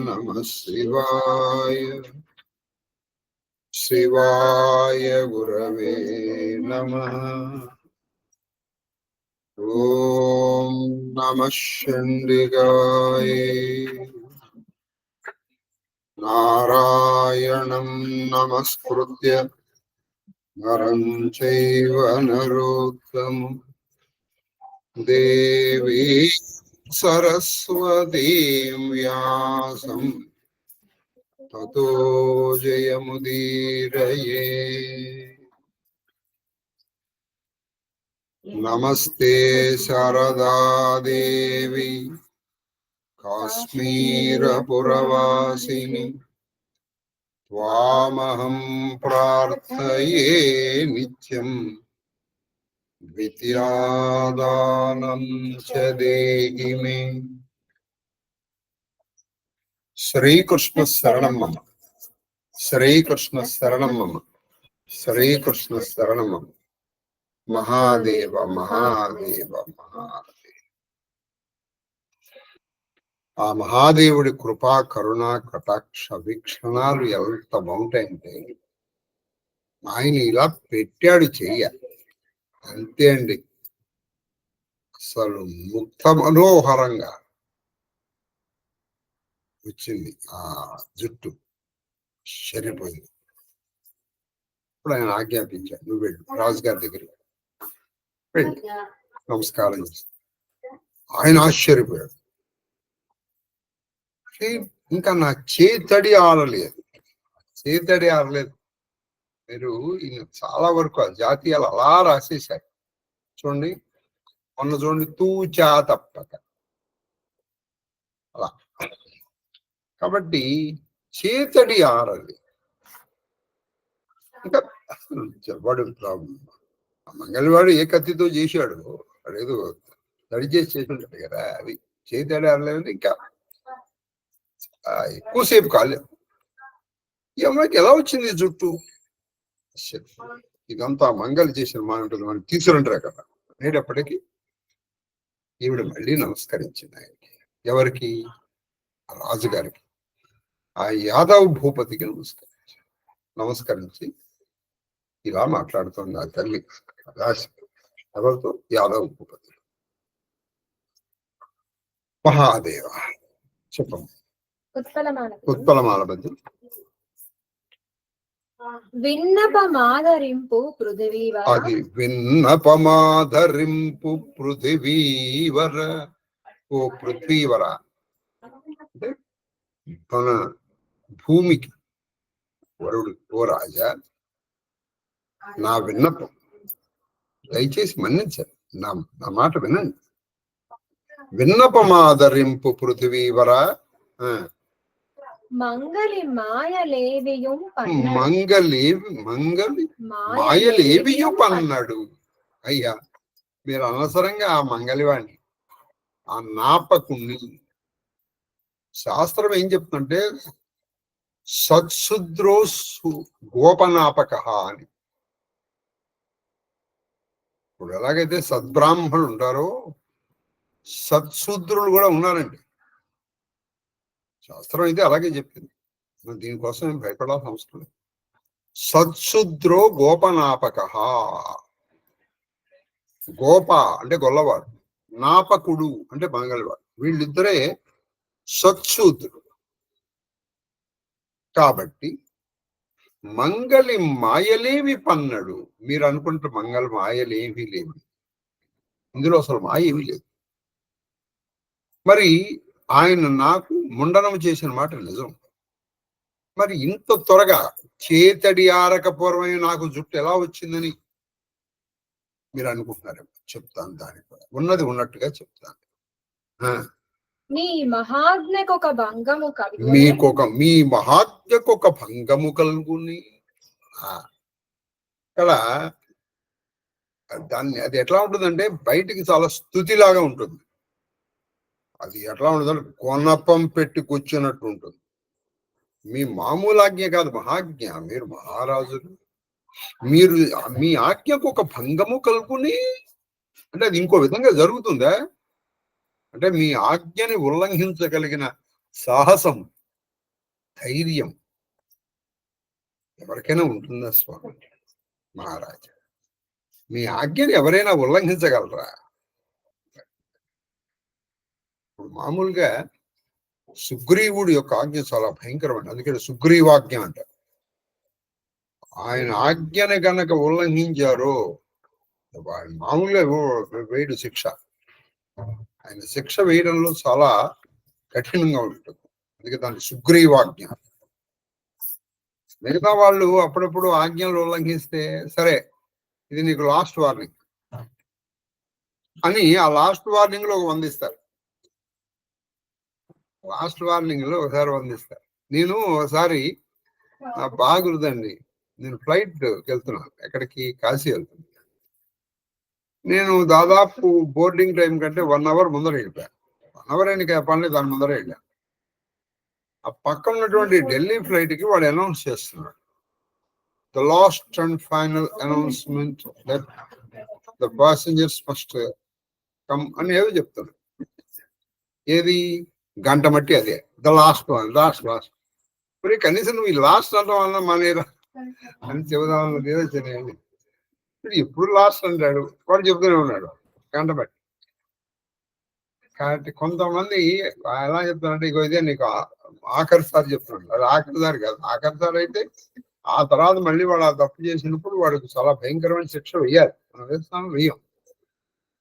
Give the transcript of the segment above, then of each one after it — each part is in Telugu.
నమః శివాయ. శివాయ గురవే నమః. ఓం నమః చండికాయ. నారాయణం నమస్కృత్య నరం చైవ నరోత్తమం దేవీ సరస్వతీం వ్యాసం తతో జయముదీరయే. నమస్తే శారదా దేవి కాశ్మీరపురవాసిని త్వామహం ప్రార్థయే నిత్యం విద్యాదానం చ దేహి మే. శ్రీకృష్ణ శరణం మమ. శ్రీకృష్ణ శరణం మమ. శ్రీకృష్ణ శరణం మమ. మహాదేవ మహాదేవ మహాదేవ. ఆ మహాదేవుడి కృపా కరుణ కటాక్ష వీక్షణాలు ఎంత బాగుంటాయంటే ఆయన ఇలా పెట్టాడు చెయ్య, అంతే అండి. అసలు ముక్త మనోహరంగా వచ్చింది ఆ జుట్టు, సరిపోయింది. ఇప్పుడు ఆయన ఆజ్ఞాపించాడు, నువ్వు వెళ్ళు రాజుగారి దగ్గరికి వెళ్ళి నమస్కారం చేసి. ఆయన ఆశ్చర్యపోయాడు. ఇంకా నా చేతడి ఆడలేదు, చేతడి ఆడలేదు. మీరు చాలా వరకు ఆ జాతీయాలు అలా రాసేశారు చూడండి. మొన్న చూడండి, తూచా తప్పక అలా. కాబట్టి చేతడి ఆడలేదు. ఇంకా వాడు మంగళవాడు ఏ కత్తితో చేశాడు, వాడు ఏదో తడి చేసి ఉంటాడు కదా, అది చేతడి ఆడలేదు. ఇంకా ఎక్కువసేపు కాలేదు. ఈ అమ్మాయికి ఎలా వచ్చింది జుట్టు? ఇదంతా మంగళ చేసిన మా ఉంటుంది, మనం తీసుకుంటారు కదా. అనేటప్పటికీ ఈవిడ మళ్ళీ నమస్కరించింది ఆయనకి. ఎవరికి? రాజుగారికి, ఆ యాదవ్ భూపతికి నమస్కరించి ఇలా మాట్లాడుతుంది ఆ తల్లి. ఎవరితో? యాదవ్ భూపతి. మహాదేవ చెప్పం. ఉత్పలమాల బద్దు. విన్నపమాదరింపు పృథివీవర. అది విన్నపమాదరింపు పృథివీవర. ఓ పృథ్వీవర అంటే మన భూమికి వరుడు. ఓ రాజా, నా విన్నపం దయచేసి మన్నించండి, నా మాట వినండి. విన్నపమాదరింపు పృథివీవర. మంగళి మాయలేవియు మాయలేవియు పన్నాడు. అయ్యా, మీరు అనవసరంగా ఆ మంగళివాణ్ణి, ఆ నాపకుణ్ణి, శాస్త్రం ఏం చెప్తుందంటే సత్శుద్రో గోపనాపక అని. ఇప్పుడు ఎలాగైతే సద్బ్రాహ్మణులు ఉంటారో సత్శూద్రులు కూడా ఉన్నారండి. శాస్త్రం అయితే అలాగే చెప్పింది. దీనికోసం ఏం భయపడాల్సిన అవసరం లేదు. సత్శుద్రో గోపనాపక. గోప అంటే గొల్లవాడు, నాపకుడు అంటే మంగళవాడు. వీళ్ళిద్దరే సత్శూద్రుడు. కాబట్టి మంగళి మాయలేవి పన్నడు. మీరు అనుకుంటే మంగళ మాయలేవి లేవు, ఇందులో అసలు మాయ ఏమీ లేదు. మరి ఆయన నాకు ముండనం చేసిన మాట నిజం. మరి ఇంత త్వరగా చేతడి ఆరక పూర్వమే నాకు జుట్టు ఎలా వచ్చిందని మీరు అనుకుంటున్నారేమో. చెప్తాను, దానికి కూడా ఉన్నది ఉన్నట్టుగా చెప్తాను. మీ మహాజ్ఞకు ఒక భంగము కలుగుని. మీ మహాజ్ఞకు ఒక భంగము కలుగుని. ఇక్కడ దాన్ని అది ఎట్లా ఉంటుందంటే బయటికి చాలా స్తుతిలాగా ఉంటుంది. అది ఎట్లా ఉంటుందంటే కొనపం పెట్టి కూర్చున్నట్టు ఉంటుంది. మీ మామూలు ఆజ్ఞ కాదు, మహాజ్ఞ. మీరు మహారాజులు, మీరు మీ ఆజ్ఞకు ఒక భంగము కలుగుని అంటే అది ఇంకో విధంగా జరుగుతుందా? అంటే మీ ఆజ్ఞని ఉల్లంఘించగలిగిన సాహసం ధైర్యం ఎవరికైనా ఉంటుందా స్వామి? మహారాజా, మీ ఆజ్ఞని ఎవరైనా ఉల్లంఘించగలరా? ఇప్పుడు మామూలుగా సుగ్రీవుడి యొక్క ఆజ్ఞ చాలా భయంకరమైన, అందుకని సుగ్రీవాజ్ఞ అంటారు. ఆయన ఆజ్ఞని గనక ఉల్లంఘించారో మామూలుగా వేయడు శిక్ష. ఆయన శిక్ష వేయడంలో చాలా కఠినంగా ఉంటుంది. అందుకే దాన్ని సుగ్రీవాజ్ఞ. మిగతా వాళ్ళు అప్పుడప్పుడు ఆజ్ఞలు ఉల్లంఘిస్తే సరే ఇది నీకు లాస్ట్ వార్నింగ్ అని ఆ లాస్ట్ వార్నింగ్ లో వందిస్తారు. లాస్ట్ వార్నింగ్ లో ఒకసారి వందిస్తారు. నేను ఒకసారి బాగుందండి, నేను ఫ్లైట్ వెళ్తున్నాను, ఎక్కడికి, కాశీ వెళ్తున్నాను. నేను దాదాపు బోర్డింగ్ టైం కంటే 1 hour ముందర వెళ్ళిపోయాను. 1 hour అని పని దాని ముందర వెళ్ళాను. ఆ పక్కన ఉన్నటువంటి ఢిల్లీ ఫ్లైట్ కి వాడు అనౌన్స్ చేస్తున్నాడు, the last and final announcement that the passengers must come అని ఏదో చెప్తాడు. ఏది గంట మట్టి అదే ద లాస్ట్ వన్, లాస్ట్ మరి కనీసం నువ్వు ఈ లాస్ట్ అంటాం వల్ల మానేరా అని చెబుదామన్నది ఏదో తెలియండి. ఎప్పుడు లాస్ట్ అంటాడు, వాడు చెబుతూనే ఉన్నాడు గంట బట్టి. కాబట్టి కొంతమంది ఎలా చెప్తారంటే ఇగో ఇదే నీకు ఆఖరిసారి చెప్తున్నాడు. అది ఆఖరిసారి కాదు. ఆఖరిసారి అయితే ఆ తర్వాత మళ్ళీ వాడు ఆ తప్పు చేసినప్పుడు వాడికి చాలా భయంకరమైన శిక్ష వేయాలి. మనం వేస్తాము, వేయం.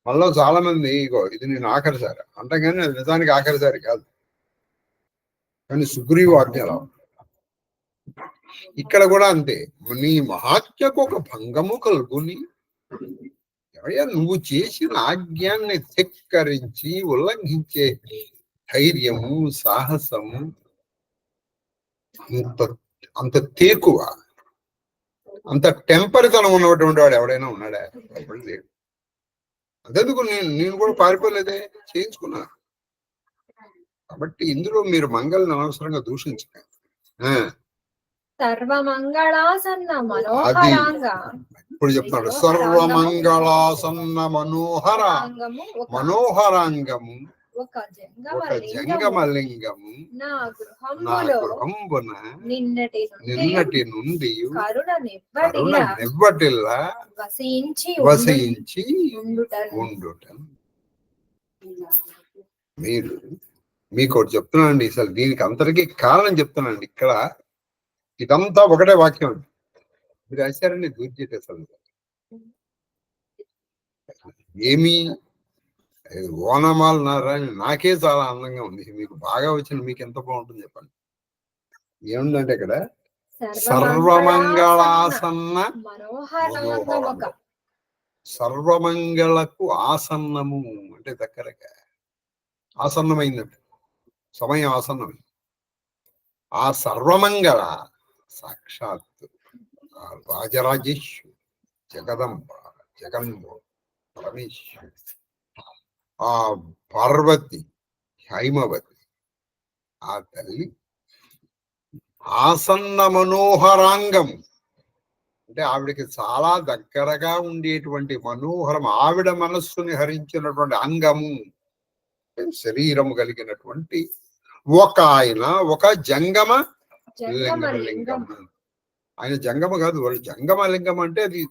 మళ్ళీ చాలా మంది ఇగో ఇది నేను ఆఖరిసారి అంటగానే అది నిజానికి ఆఖరిసారి కాదు. కానీ సుగ్రీవు ఆజ్ఞ ఇక్కడ కూడా అంతే. నీ మహాత్యకు ఒక భంగము కలుగుని, ఎవరయ్యా నువ్వు చేసిన ఆజ్ఞాన్ని ధిక్కరించి ఉల్లంఘించే ధైర్యము, సాహసము అంత తేకువ, అంత టెంపరితనం ఉన్నటువంటి వాడు ఎవడైనా ఉన్నాడా? ఎవడు లేడు. అంతేందుకు నేను కూడా పారిపోలేదే, చేయించుకున్నా. కాబట్టి ఇందులో మీరు మంగళని అనవసరంగా దూషించక. సర్వమంగళాసన్న మనోహరాంగ, ఇప్పుడు చెప్తున్నాడు, సర్వమంగళాసన్న మనోహరాంగము ఒక జంగమలింగము నా గృహంబున నిన్నటి నుండి కరుణనివ్వటిల్లా వసించి ఉండుట. మీకు ఒకటి చెప్తున్నానండి, అసలు దీనికి అందరికీ కారణం చెప్తున్నానండి. ఇక్కడ ఇదంతా ఒకటే వాక్యం అండి. మీరు రాశారండి దూర్జేట. అసలు ఏమి ఓనమాల నారాయణ నాకే చాలా ఆనందంగా ఉంది. మీకు బాగా వచ్చిన మీకు ఎంత బాగుంటుంది చెప్పండి. ఏముందంటే ఇక్కడ సర్వమంగళాసన్న మనోహరం, సర్వమంగళకు ఆసన్నము అంటే దగ్గరగా ఆసన్నమైందంటే సమయం ఆసన్నమైంది. ఆ సర్వమంగళ సాక్షాత్ రాజరాజేశ్వరి, జగదంబ, జగన్మ, పరమేశ్వరి, ఆ పార్వతి, హైమవతి, ఆ తల్లి ఆసన్న మనోహరాంగం అంటే ఆవిడకి చాలా దగ్గరగా ఉండేటువంటి మనోహరం, ఆవిడ మనస్సుని హరించినటువంటి అంగము, శరీరము కలిగినటువంటి ఒక ఆయన, ఒక జంగమ లింగం. ఆయన జంగమ కాదు, వాళ్ళు జంగమ లింగం అంటే అది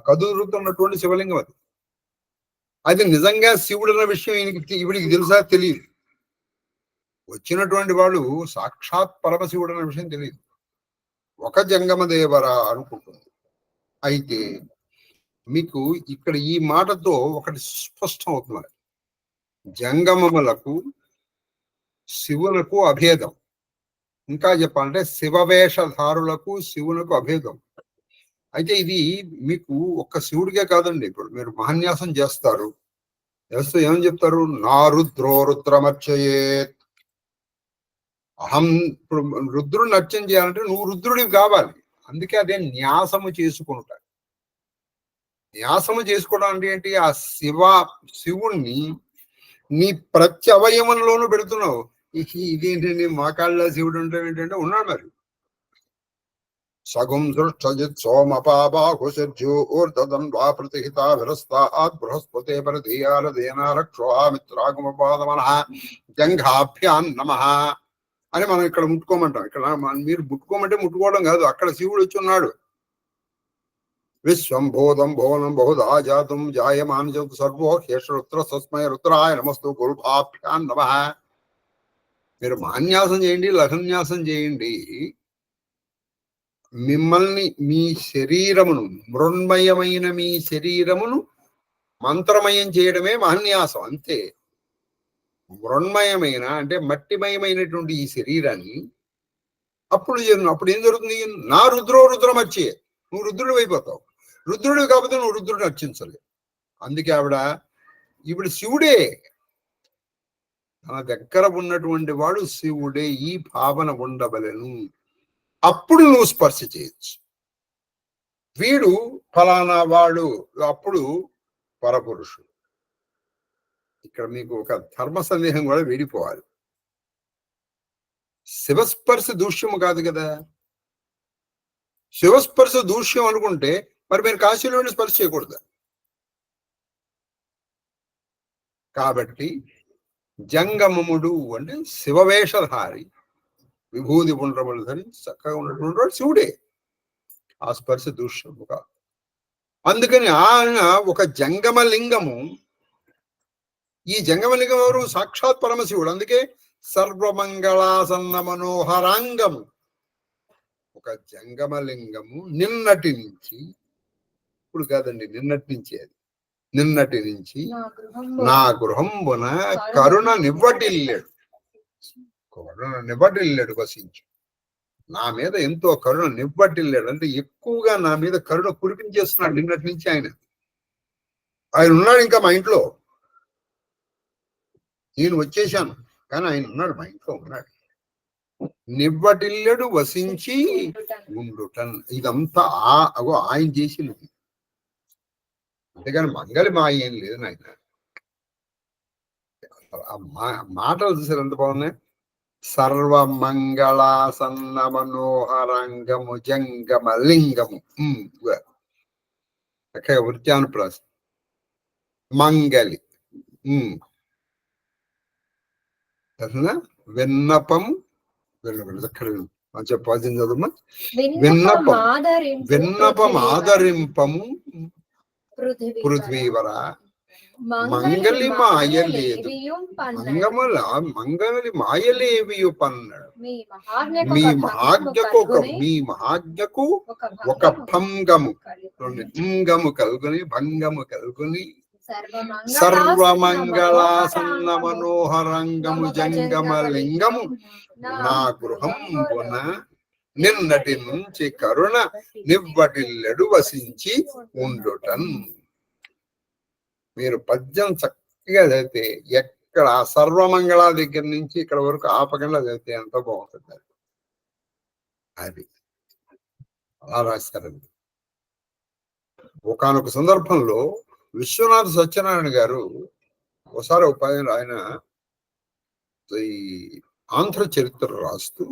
కదురుతున్నటువంటి శివలింగం. అది నిజంగా శివుడు అన్న విషయం ఈవిడికి తెలుసా? తెలియదు. వచ్చినటువంటి వాళ్ళు సాక్షాత్ పరమశివుడు అన్న విషయం తెలియదు. ఒక జంగమ దేవరా అనుకుంటుంది. అయితే మీకు ఇక్కడ ఈ మాటతో ఒకటి స్పష్టం అవుతున్నది, జంగమములకు శివునకు అభేదం. ఇంకా చెప్పాలంటే శివవేషధారులకు శివునకు అభేదం. అయితే ఇది మీకు ఒక్క శివుడికే కాదండి. ఇప్పుడు మీరు మహాన్యాసం చేస్తారు, చేస్తూ ఏమని చెప్తారు? నా రుద్రో రుద్రమర్చయేత్. అహం. ఇప్పుడు రుద్రుడిని అర్చన చేయాలంటే నువ్వు రుద్రుడివి కావాలి. అందుకే అదే న్యాసము చేసుకుంటారు. న్యాసము చేసుకోవడం అంటే ఏంటి? ఆ శివుణ్ణి నీ ప్రతి అవయవంలోనూ పెడుతున్నావు. ఇదేంటండి మోకాళ్ళ శివుడు అంటే ఏంటంటే ఉన్నాడు మరి. సగుం సృష్టజిత్ సోమపాబాహుషర్జోర్ధం ప్రతిహిత విరస్తాత్ బృహస్పతే పరధీయాలదేనా రక్షోమిత్రాగుమపాదమనః జంఘాభ్యాం నమః. అని మనం ఇక్కడ ముట్టుకోమంటాం. ఇక్కడ మీరు ముట్టుకోమంటే ముట్టుకోవడం కాదు, అక్కడ శివుడు వచ్చి ఉన్నాడు. విశ్వం భూతం భువనం బహుదా జాతం జాయమాన జగత్ సర్వో హేషరుద్ర సస్మయ రుద్రాయ నమస్తు గురుభాభ్యాం నమః. మీరు మాన్యాసం చేయండి, లఘన్యాసం చేయండి, మిమ్మల్ని మీ శరీరమును, మృణ్మయమైన మీ శరీరమును మంత్రమయం చేయడమే మహన్యాసం, అంతే. మృణ్మయమైన అంటే మట్టిమయమైనటువంటి ఈ శరీరాన్ని అప్పుడు ఏం జరుగుతుంది? నా రుద్రో రుద్రమర్చే, నువ్వు రుద్రుడు అయిపోతావు. రుద్రుడు కాకపోతే నువ్వు రుద్రుడిని అర్చించలేవు. అందుకే ఇప్పుడు శివుడే, తన దగ్గర ఉన్నటువంటి వాడు శివుడే, ఈ భావన ఉండవలెను. అప్పుడు నువ్వు స్పర్శ చేయొచ్చు. వీడు ఫలానా వాడు, అప్పుడు పరపురుషుడు. ఇక్కడ మీకు ఒక ధర్మ సందేహం కూడా వీడిపోవాలి. శివస్పర్శ దూష్యము కాదు కదా. శివస్పర్శ దూష్యం అనుకుంటే మరి మీరు కాశీలో వెళ్ళి స్పర్శ చేయకూడదు. కాబట్టి జంగమముడు అంటే శివవేషధారి, విభూతి పుండ్రములు ధరించి చక్కగా ఉన్నటువంటి వాడు శివుడే. ఆ స్పర్శ దూష్యము కాదు. అందుకని ఆయన ఒక జంగమలింగము. ఈ జంగమలింగం ఎవరు? సాక్షాత్ పరమశివుడు. అందుకే సర్వమంగళాసన్న మనోహరాంగము. ఒక జంగమలింగము నిన్నటి నుంచి, ఇప్పుడు కాదండి, నిన్నటి నుంచి, అది నిన్నటి నుంచి నా గృహంబున కరుణ నివ్వటిల్లాడు, వసించు. నా మీద ఎంతో కరుణ నివ్వటిల్లాడు అంటే ఎక్కువగా నా మీద కరుణ కురిపించేస్తున్నాడు నిన్నటి నుంచి. ఆయన ఉన్నాడు ఇంకా మా ఇంట్లో. నేను వచ్చేసాను కానీ ఆయన ఉన్నాడు, మా ఇంట్లో ఉన్నాడు. నివ్వటిల్లడు వసించి ఉండుటన్. ఇదంతా ఆయన చేసినది, అంతేగాని మంగళి మా ఏం లేదు నాయన. మాటలు చూసారు ఎంత బాగున్నాయి. సర్వమంగళాసన్న మనోహరంగము జంగమలింగము. వృత్యానుప్రాసం. మంగళి విన్నపము. చెప్పాల్సింది చదువు. విన్నపం ఆదరింపము పృథ్వీవర. మంగళి మాయలేవియు పన్నడు. మీ మహాజ్ఞకు ఒక భంగము కలుగుని సర్వమంగళాసన్న మనోహరంగము జంగమలింగము నా గృహంబున నిన్నటి నుంచి కరుణ నివ్వటిల్లడు వసించి ఉండుటన్. మీరు పద్యం చక్కగా చదివితే ఎక్కడ సర్వమంగళ దగ్గర నుంచి ఇక్కడ వరకు ఆపకుండా చదివితే ఎంత బాగుంటుంది. అది అలా రాశారండి. ఒకానొక సందర్భంలో విశ్వనాథ సత్యనారాయణ గారు ఒకసారి ఆయన ఈ ఆంధ్ర చరిత్ర రాస్తూ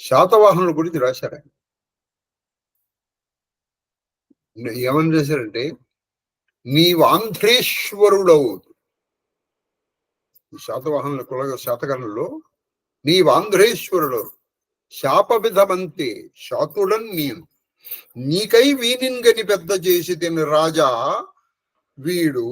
శాతవాహనుల గురించి రాశారు. ఆయన ఏమని రాశారంటే, నీవు ఆంధ్రేశ్వరుడవు. శాతవాహనుల శాతకర్ణంలో నీవు ఆంధ్రేశ్వరుడవు, శాపవిధమంతే శాతుడన్ నేను, నీకై వీనిన్గని పెద్ద చేసి తిని రాజా వీడు,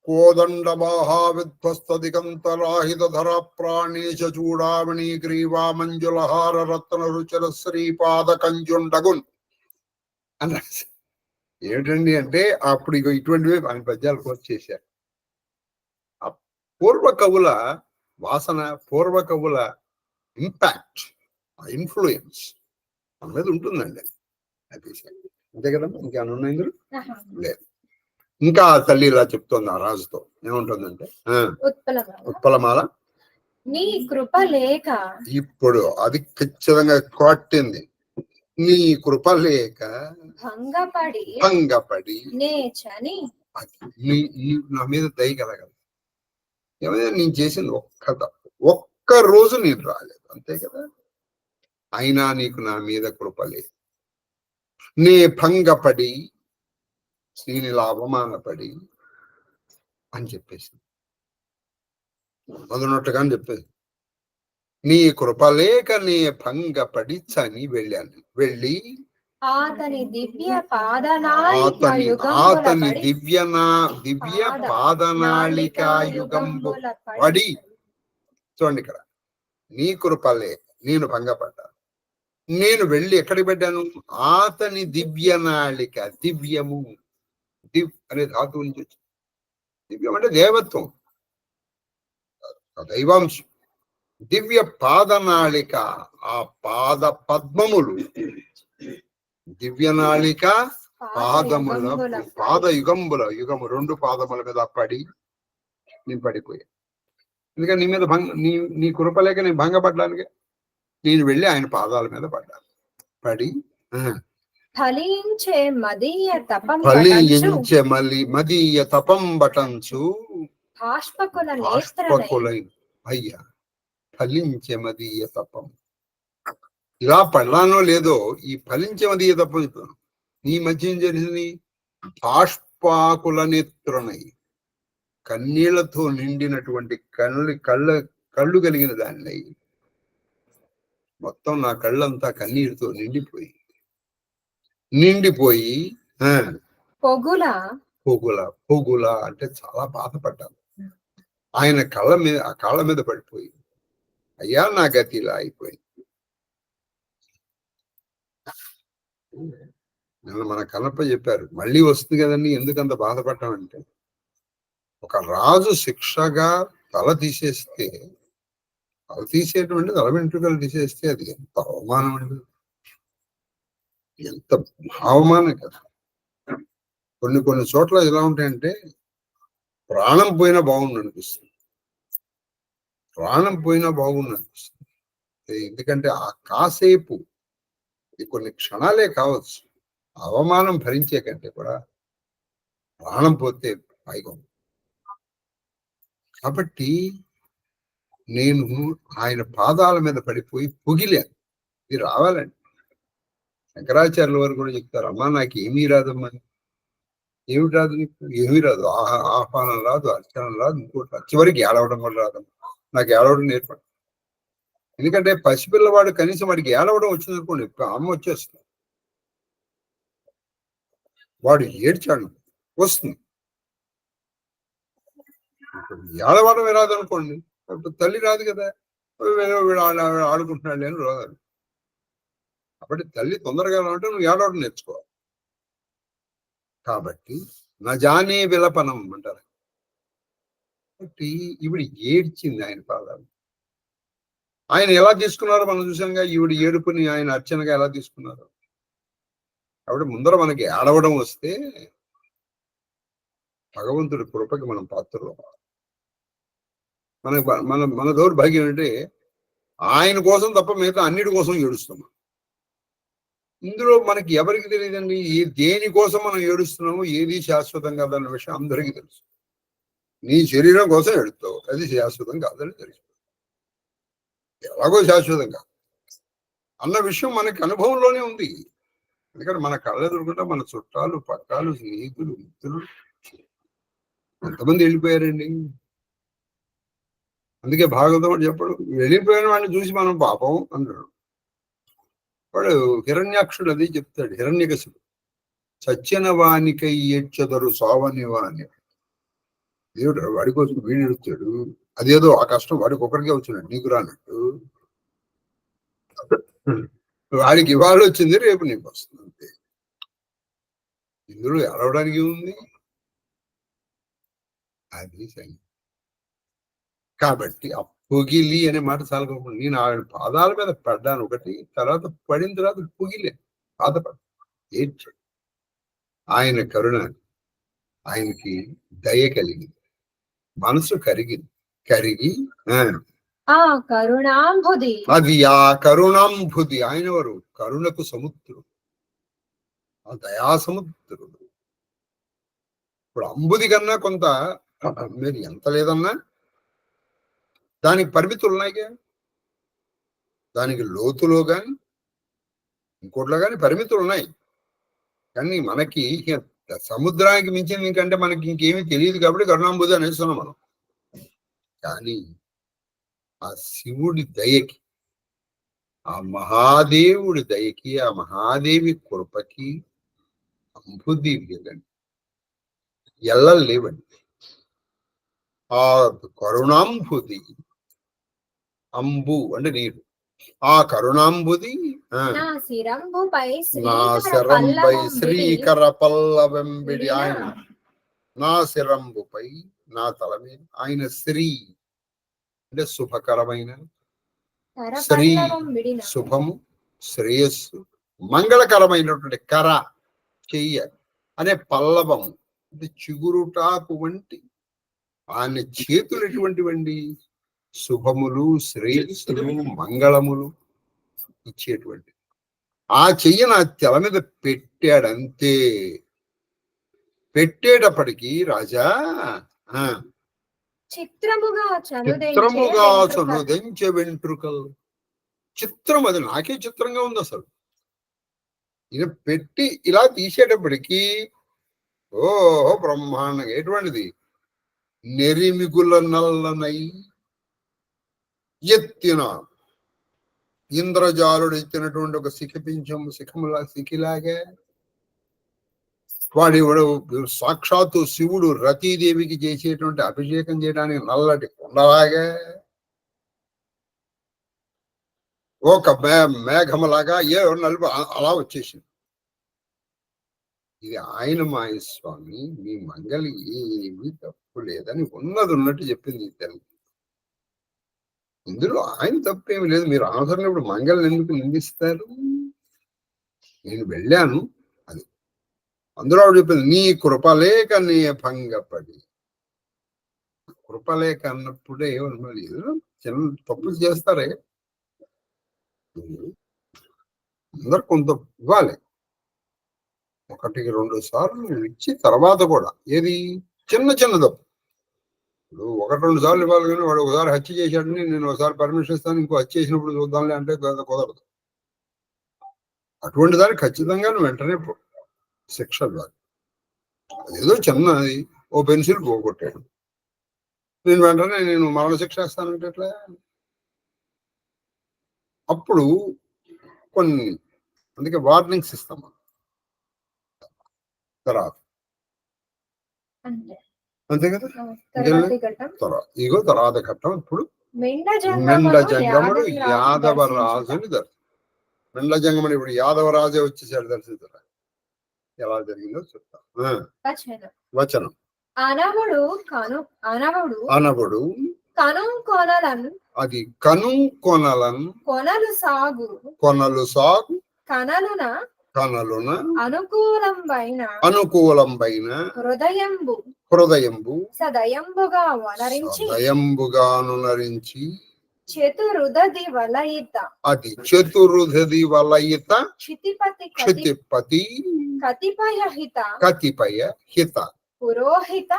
కోదండ మహావిధ్వస్త దిగంతరాహిత ధర ప్రాణేశ చూడామణి గ్రీవా మంజులహార రత్న రుచర శ్రీపాద కంజుండగున్ అని. ఏమిటండి అంటే అప్పుడు ఇటువంటివి ఆయన పద్యాలు కోర్టు చేశారు. పూర్వ కవుల వాసన, పూర్వ కవుల ఇంపాక్ట్, ఇన్ఫ్లుయెన్స్ మన మీద ఉంటుందండి. అంతే కదమ్మా. ఇంకేమైనా ఉన్నాయి ఇందులో? లేదు. ఇంకా తల్లి ఇలా చెప్తోంది ఆ రాజుతో. ఏముంటుందంటే, ఉత్పలమాల నీ కృప లేక. ఇప్పుడు అది ఖచ్చితంగా కొట్టింది. నీ కృప లేక భంగపడి నా మీద దయ కలగదు. ఏమైనా నేను చేసింది ఒక్క రోజు నేను రాలేదు, అంతే కదా. అయినా నీకు నా మీద కృప లేదు. నే భంగపడి, నేను ఇలా అవమానపడి అని చెప్పేసి మొదలున్నట్టుగా అని చెప్పేసి నీ కృపలేక నే భంగపడి చని వెళ్ళాను. వెళ్ళి ఆతని దివ్య ఆతని దివ్య పాదనాళికా యుగంబు పడి. చూడండి ఇక్కడ, నీ కృపలేక నేను భంగపడ్డాను. నేను వెళ్ళి ఎక్కడికి పెట్టాను? ఆతని దివ్యనాళిక. దివ్యము, దివ్ అనే ధాతువు నుంచి వచ్చింది. దివ్యం అంటే దేవత్వం, దైవాంశం. దివ్య పాదనాళిక, ఆ పాద పద్మములు. దివ్యనాళిక పాదముల, యుగము 2 పాదముల మీద పడి నేను పడిపోయా. ఎందుకంటే నీ మీద నీ కృపలేక నేను భంగపడ్డానికి నేను వెళ్ళి ఆయన పాదాల మీద పడ్డాను. పడి ఫలించే మదీయ తపం బటంచు బాష్పకులైన అయ్యా. ఫలించే మదీయ తపం. ఇలా పడ్డానో లేదో, ఈ ఫలించే మదీయ తపం నీ మధ్య ఏం జరిగింది? బాష్పాకుల నేత్రునై, కన్నీళ్లతో నిండినటువంటి కళ్ళు కలిగిన దాన్ని. మొత్తం నా కళ్ళంతా కన్నీరుతో నిండిపోయి పొగుల అంటే చాలా బాధపడ్డాను. ఆయన కాళ్ళ మీద పడిపోయి, అయ్యా నా గతి ఇలా అయిపోయింది. నిన్న మన కనప చెప్పారు, మళ్ళీ వస్తుంది కదండి, ఎందుకంత బాధపడ్డామంటే, ఒక రాజు శిక్షగా తల తీసేస్తే, తల తీసేటువంటి తల వెంట్రుకలు తీసేస్తే అది ఎంత అవమానం అండి, ఎంత అవమానం కదా. కొన్ని చోట్ల ఎలా ఉంటాయంటే, ప్రాణం పోయినా బాగుండు అనిపిస్తుంది. ఎందుకంటే ఆ కాసేపు, కొన్ని క్షణాలే కావచ్చు, అవమానం భరించే కంటే కూడా ప్రాణం పోతే పైగా. కాబట్టి నేను ఆయన పాదాల మీద పడిపోయి పొగిలాను. ఇది రావాలండి. శంకరాచార్యుల వారు కూడా చెప్తారు, అమ్మా నాకు ఏమీ రాదమ్మా. ఏమిటి రాదు నీకు? ఏమీ రాదు. ఆహ్వానం రాదు, అర్చన రాదు, ఇంకోటి చివరికి ఏడవడం కూడా రాదమ్మా. నాకు ఏడవడం నేర్పడు. ఎందుకంటే పసిపిల్లవాడు కనీసం వాడికి ఏడవడం వచ్చింది అనుకోండి, అమ్మ వచ్చేస్తుంది. వాడు ఏడ్చాడు వస్తుంది. ఏడవడమే రాదనుకోండి, తల్లి రాదు కదా, ఆడుకుంటున్నాడు అని రాదు. కాబట్టి తల్లి తొందరగా రావంటే నువ్వు ఏడవడం నేర్చుకోవాలి. కాబట్టి నజానే విలపనం అంటారు. కాబట్టి ఈవిడ ఏడ్చింది ఆయన పాదాలు. ఆయన ఎలా తీసుకున్నారో మనం చూసాంగా. ఈవిడ ఏడుపుని ఆయన అర్చనగా ఎలా తీసుకున్నారు. కాబట్టి ముందర మనకి ఏడవడం వస్తే భగవంతుడి కృపకి మనం పాత్రలో. మన దౌర్భాగ్యం అంటే ఆయన కోసం తప్ప మిగతా అన్నిటి కోసం ఏడుస్తున్నాం. ఇందులో మనకి ఎవరికి తెలియదండి, దేనికోసం మనం ఏడుస్తున్నామో, ఏది శాశ్వతం కాదన్న విషయం అందరికీ తెలుసు. నీ శరీరం కోసం ఏడుస్తావు, అది శాశ్వతం కాదని తెలుసు. ఎలాగో శాశ్వతం కాదు అన్న విషయం మనకి అనుభవంలోనే ఉంది. ఎందుకంటే మన కళ్ళ ఎదురుకుంటే మన చుట్టాలు, పక్కాలు, స్నేహితులు, మిత్రులు ఎంతమంది వెళ్ళిపోయారండి. అందుకే భాగవతం చెప్పడు, వెళ్ళిపోయిన వాడిని చూసి మనం పాపం అన్నాడు. వాడు హిరణ్యాక్షుడు అది చెప్తాడు. హిరణ్యకశిపుడు చచ్చిన వానికై ఏడ్చెదరు సావని వాని. దేవుడు వాడి కోసం వీడు ఎడుతాడు. అదేదో ఆ కష్టం వాడికి ఒకరికే వచ్చినాడు, నీకు రానట్టు. వాడికి ఇవాళ వచ్చింది, రేపు నీకు వస్తుంది అంతే. ఇందులో ఎడవడానికి ఉంది అది సరి. కాబట్టి ఆ పొగిలి అనే మాట చాలా గొప్ప. నేను ఆయన పాదాల మీద పడ్డాను ఒకటి, తర్వాత పడిన తర్వాత పొగిలే, బాధపడ్డా, ఏడ్చాడు. ఆయన కరుణ, ఆయనకి దయ కలిగింది, మనసు కరిగి ఆ కరుణాంబుది, అది ఆ కరుణాంబుది. ఆయన వారు కరుణకు సముద్రుడు, ఆ దయా సముద్రుడు. ఇప్పుడు అంబుది కన్నా కొంత మీరు ఎంత లేదన్నా దానికి పరిమితులు ఉన్నాయిగా. దానికి లోతులో కానీ ఇంకోట్లో కానీ పరిమితులు ఉన్నాయి. కానీ మనకి సముద్రానికి మించింది ఇంకంటే మనకి ఇంకేమీ తెలియదు కాబట్టి కరుణాంబుది అనేస్తున్నాం మనం. కానీ ఆ శివుడి దయకి, ఆ మహాదేవుడి దయకి, ఆ మహాదేవి కృపకి అంబుది లేదండి, ఎల్లలు లేవండి. ఆ కరుణాంబుది, అంబు అంటే నీరు, ఆ కరుణాంబుది నా శిరంబుపై నా శ్రీకర శరంపై పల్లవం విడి శ్రీకర పల్లవెంబిడి విడిన ఆయన, నా శిరంబుపై నా తల మీద ఆయన శ్రీ అంటే శుభకరమైన, శ్రీ కరపల్లవం విడిన శుభము, శ్రేయస్సు, మంగళకరమైనటువంటి కర చెయ్య అనే పల్లవం అంటే చిగురుటాకు వంటి ఆయన చేతులు ఎటువంటివండి, శుభములు, శ్రేయస్సులు, మంగళములు ఇచ్చేటువంటి. ఆ చెయ్యి నా తెల మీద పెట్టాడంతే. పెట్టేటప్పటికి రాజా ఆ చిత్రముగా చిత్రముగా చనుదెంచే చనుదెంచె వెంట్రుకలు. చిత్రం, అది నాకే చిత్రంగా ఉంది అసలు. ఈయన పెట్టి ఇలా తీసేటప్పటికి ఓహో బ్రహ్మాండంగా ఎటువంటిది, నెరిమిగుల నల్లనై ఎత్తిన ఇంద్రజాలుడు ఎత్తినటువంటి ఒక శిఖిలాగా వాడి సాక్షాత్తు శివుడు రతీదేవికి చేసేటువంటి అభిషేకం చేయడానికి నల్లటి కొండలాగా, ఒక మేఘములాగా నలుపు అలా వచ్చేసింది. ఇది ఆయన మాయస్వామి, మీ మంగళి ఏమీ తప్పు లేదని ఉన్నది ఉన్నట్టు చెప్పింది తెలుగు. ఇందులో ఆయన తప్పేమి లేదు. మీరు అవసరం ఇప్పుడు మంగళని ఎందుకు నిందిస్తారు? నేను వెళ్ళాను, అది అందులో ఆవిడ చెప్పింది, నీ కృపలేక నీ భంగపడి. కృపలేక అన్నప్పుడే ఏదో చిన్న తప్పులు చేస్తారే, అందరు కొంత ఇవ్వాలి, 1-2 సార్లు ఇచ్చి తర్వాత కూడా ఏది చిన్న చిన్న తప్పు. ఇప్పుడు 1-2 సార్లు ఇవ్వాలి, కానీ వాడు ఒకసారి హత్య చేశాడని నేను ఒకసారి పర్మిషన్ ఇస్తాను, ఇంకో హత్య చేసినప్పుడు చూద్దాంలే అంటే కుదరదు. అటువంటి దానికి ఖచ్చితంగా వెంటనే శిక్ష ఇవ్వాలి. ఏదో చిన్నది, ఓ పెన్సిల్ పోగొట్టాడు, నేను వెంటనే నేను మరణశిక్ష వేస్తానంటే ఎట్లా? అప్పుడు కొన్ని అందుకే వార్నింగ్స్ ఇస్తాం తర్వాత, అంతే కదా. ఇగో తర్వాత ఘట్టం. ఇప్పుడు మెండ జంగముడు యాదవ రాజుని మెండ జంగముడు ఇప్పుడు యాదవ రాజే వచ్చేసాడు దర్శించరా. ఎలా జరిగిందో చెప్తాం. వచనం అనవుడు అది కను కొనలను కొనలు సాగు కనలున అనుకూలంబైన హృదయంబు సదయంబుగాను నరించి అది చతురుదది వలయిత క్షితిపతి కతిపయ హిత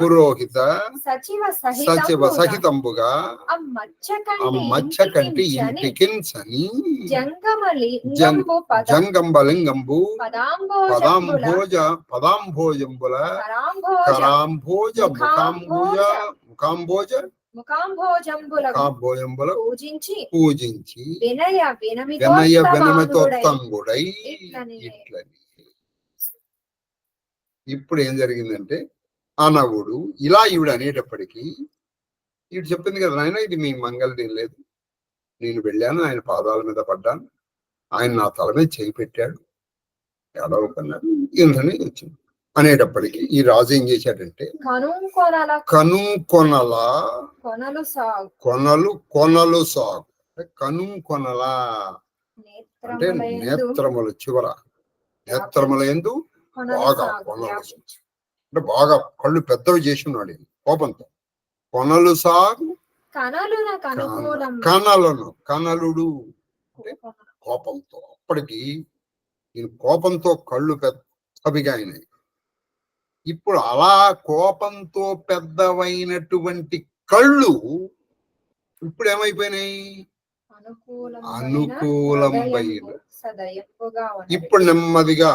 పురోహిత సచివ సహితంబుగా మచ్చ కంటి ఇంటికిన్సని జంగంబలింగంబు పదాంభోజంబుల కరాంభోజ ముఖాంభోజంబుల పూజించి వినయ వినమితోత్తంగుడై ఇట్లని. ఇప్పుడు ఏం జరిగిందంటే, అనవుడు ఇలా ఈవిడ అనేటప్పటికీ ఈవిడ చెప్పింది కదా, నాయన ఇది మీ మంగళం లేదు, నేను వెళ్ళాను, ఆయన పాదాల మీద పడ్డాను, ఆయన నా తల మీద చేయి పెట్టాడు, ఎడవకన్నాడు, ఇందని వచ్చింది అనేటప్పటికీ ఈ రాజు ఏం చేశాడంటే, కొనలు సాగు కొనలా అంటే నేత్రముల చివర, నేత్రముల యందు బాగా కొనలు అంటే బాగా కళ్ళు పెద్దవి చేసి ఉన్నాడు కోపంతో. కొనలు సాగు కనలుడు అంటే కోపంతో. అప్పటికి నేను కోపంతో కళ్ళు పెద్దవిగా అయినాయి. ఇప్పుడు అలా కోపంతో పెద్దవైనటువంటి కళ్ళు ఇప్పుడు ఏమైపోయినాయి, అనుకూలంబైన. ఇప్పుడు నెమ్మదిగా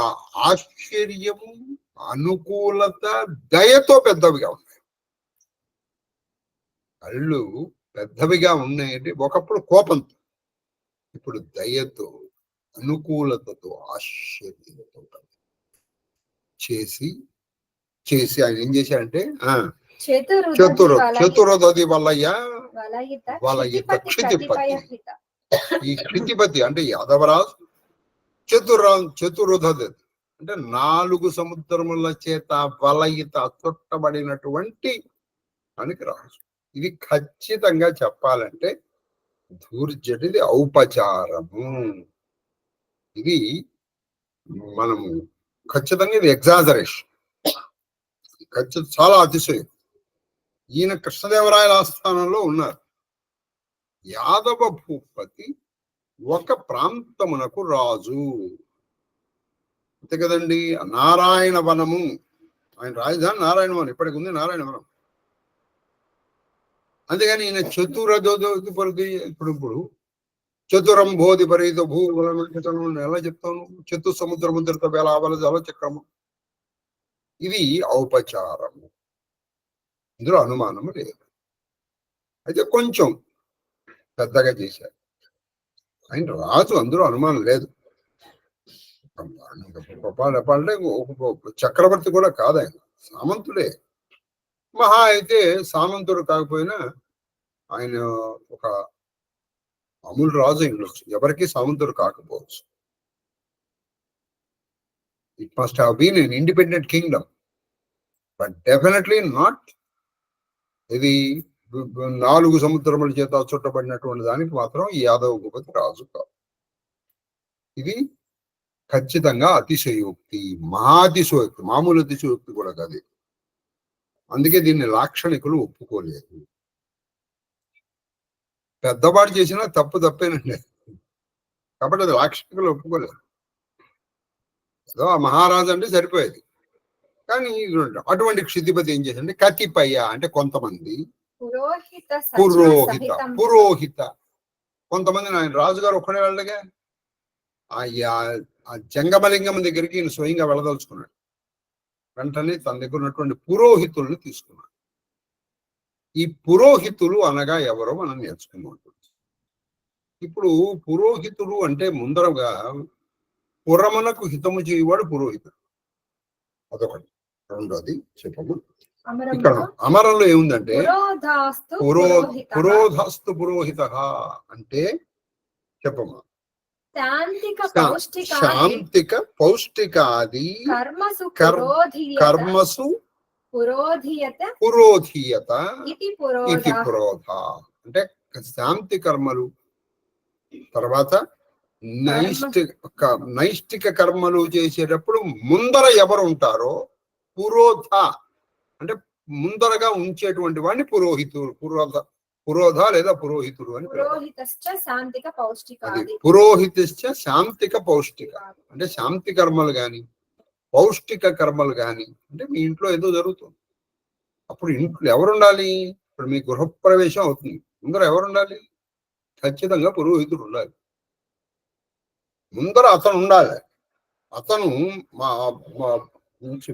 ఆశ్చర్యము, అనుకూలత, దయతో పెద్దవిగా ఉన్నాయి. కళ్ళు పెద్దవిగా ఉన్నాయంటే ఒకప్పుడు కోపంతో, ఇప్పుడు దయతో, అనుకూలతతో, ఆశ్చర్యంతో చేసి చేసి ఆయన ఏం చేశాడంటే చతురదది వలయ వలయిత క్షితిపతి. ఈ క్షితిపతి అంటే యాదవరాజు, చతురదది అంటే 4 సముద్రముల చేత వలయిత చుట్టబడినటువంటి దానికి రాజు. ఇది ఖచ్చితంగా చెప్పాలంటే ధూర్జటిది ఔపచారము. ఇది మనము ఖచ్చితంగా ఇది ఎగ్జాజరేషన్, ఖచ్చితంగా చాలా అతిశయం. ఈయన కృష్ణదేవరాయల ఆస్థానంలో ఉన్నారు. యాదవ భూపతి ఒక ప్రాంతమునకు రాజు, అంతే కదండి. నారాయణ వనము, ఆయన రాజధాని నారాయణ వనం, ఇప్పటికి ఉంది నారాయణ వనం. అంతేగాని ఈయన చతురదోది ఇప్పుడు చతురంబోధి పరిత భూములను ఎలా చెప్తాను? చతు సముద్రముద్రత వేలావల జలచక్రము. ఇది ఔపచారము, ఇందులో అనుమానము లేదు. అయితే కొంచెం పెద్దగా చేశారు ఆయన రాజు, అందులో అనుమానం లేదు. చెప్పాలంటే చక్రవర్తి కూడా కాదు, ఆయన సామంతుడే. మహా అయితే సామంతుడు కాకపోయినా ఆయన ఒక మామూలు రాజు ఉండొచ్చు, ఎవరికి సామంతుడు కాకపోవచ్చు. It must have been an independent kingdom, but definitely not ఇది 4 సముద్రముల చేత చుట్టబడినటువంటి దానికి మాత్రం ఈ యాదవ భూపతి రాజు కాదు. ఇది ఖచ్చితంగా అతిశయోక్తి, మహాతిశయోక్తి, మామూలు అతిశయోక్తి కూడా కాదు. అందుకే దీన్ని లాక్షణికులు ఒప్పుకోలేదు. పెద్దవాడు చేసినా తప్పేనండి, కాబట్టి అది లాక్షణికులు ఒప్పుకోలేదు. ఏదో ఆ మహారాజు అంటే సరిపోయేది. కానీ అటువంటి క్షితిపతి ఏం చేశాడంటే కతిపయ అంటే కొంతమంది, పురోహిత కొంతమంది, ఆయన రాజుగారు ఒక్కడే వెళ్ళగా ఆ జంగమలింగం దగ్గరికి ఈయన స్వయంగా వెళ్ళదలుచుకున్నాడు. వెంటనే తన దగ్గర ఉన్నటువంటి పురోహితుల్ని తీసుకున్నాడు. ఈ పురోహితులు అనగా ఎవరో మనం నేర్చుకున్నాం. ఇప్పుడు పురోహితులు అంటే ముందరగా పురమునకు హితము చేయవాడు పురోహితుడు, అదొకటి. రెండోది చెప్పము, ఇక్కడ అమరంలో ఏముందంటే పురోధాస్తు పురోహిత అంటే చెప్పమ్మా, శాంతిక పౌష్టికాది కర్మసు పురోధీయత ఇది పురోధ అంటే శాంతి కర్మలు, తర్వాత నైష్టిక కర్మలు చేసేటప్పుడు ముందర ఎవరు ఉంటారో పురోధ అంటే ముందరగా ఉంచేటువంటి వాడిని పురోహితుడు, పురోధ లేదా పురోహితుడు అని. పురోహితశ్చ శాంతిక పౌష్టిక అంటే శాంతి కర్మలు గాని పౌష్టిక కర్మలు గాని అంటే మీ ఇంట్లో ఏదో జరుగుతుంది, అప్పుడు ఇంట్లో ఎవరు ఉండాలి? ఇప్పుడు మీ గృహప్రవేశం అవుతుంది, ముందర ఎవరు ఉండాలి? ఖచ్చితంగా పురోహితుడు ఉండాలి. ముందర అతను ఉండాలి. అతను మా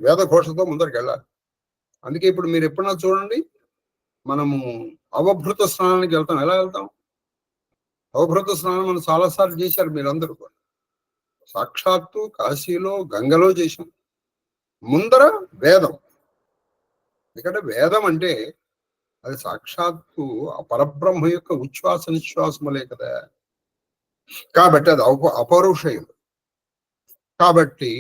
వేద ఘోషతో ముందరికి వెళ్ళాలి. అందుకే ఇప్పుడు మీరు ఎప్పుడన్నా చూడండి, మనము అవభృత స్నానానికి వెళ్తాం. ఎలా వెళ్తాం? అవభృత స్నానం మనం చాలాసార్లు చేశారు మీరందరూ కూడా. సాక్షాత్తు కాశీలో గంగలో చేశాం. ముందర వేదం, ఎందుకంటే వేదం అంటే అది సాక్షాత్తు ఆ పరబ్రహ్మ యొక్క ఉచ్ఛ్వాస నిశ్వాసములే కదా, కాబట్టి అది అపౌరుషయం. కాబట్టి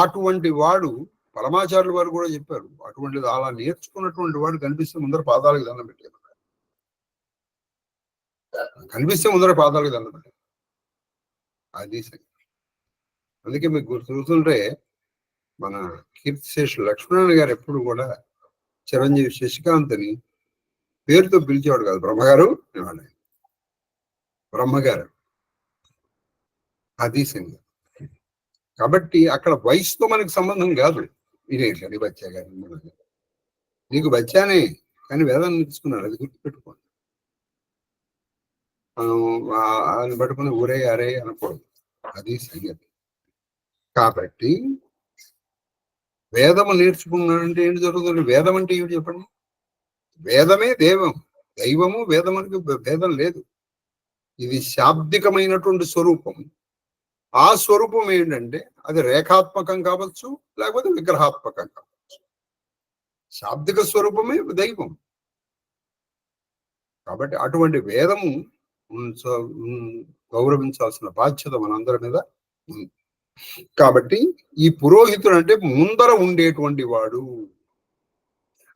అటువంటి వాడు, పరమాచార్యుల వారు కూడా చెప్పారు, అటువంటిది అలా నేర్చుకున్నటువంటి వాడు కనిపిస్తే ముందర పాదాలకు దండం పెట్టారు, కనిపిస్తే ముందర పాదాలకు దండం పెట్టారు. అది అందుకే మీకు గుర్తుంటే మన కీర్తిశేషులు లక్ష్మణ్ గారు ఎప్పుడు కూడా చిరంజీవి శశికాంత్ని పేరుతో పిలిచేవాడు కాదు, బ్రహ్మగారు అనేవాడు. బ్రహ్మగారు అది సంగతి. కాబట్టి అక్కడ వయసుతో మనకి సంబంధం కాదు. ఇదే బచ్చా గారు, నీకు బచ్చానే కానీ వేదాన్ని నేర్చుకున్నాడు, అది గుర్తుపెట్టుకోండి. ఆయన పట్టుకుని ఊరే అరే అనకూడదు, అది సంగతి. కాబట్టి వేదము నేర్చుకున్నాడంటే ఏంటి జరుగుతుంది? వేదం అంటే ఏమిటి చెప్పండి? వేదమే దేవం, దైవము వేదమునికి భేదం లేదు. ఇది శాబ్దికమైనటువంటి స్వరూపం. ఆ స్వరూపం ఏంటంటే అది రేఖాత్మకం కావచ్చు, లేకపోతే విగ్రహాత్మకం కావచ్చు. శాబ్దిక స్వరూపమే దైవం. కాబట్టి అటువంటి వేదము గౌరవించాల్సిన బాధ్యత మనందరి మీద ఉంది. కాబట్టి ఈ పురోహితుడు అంటే ముందర ఉండేటువంటి వాడు.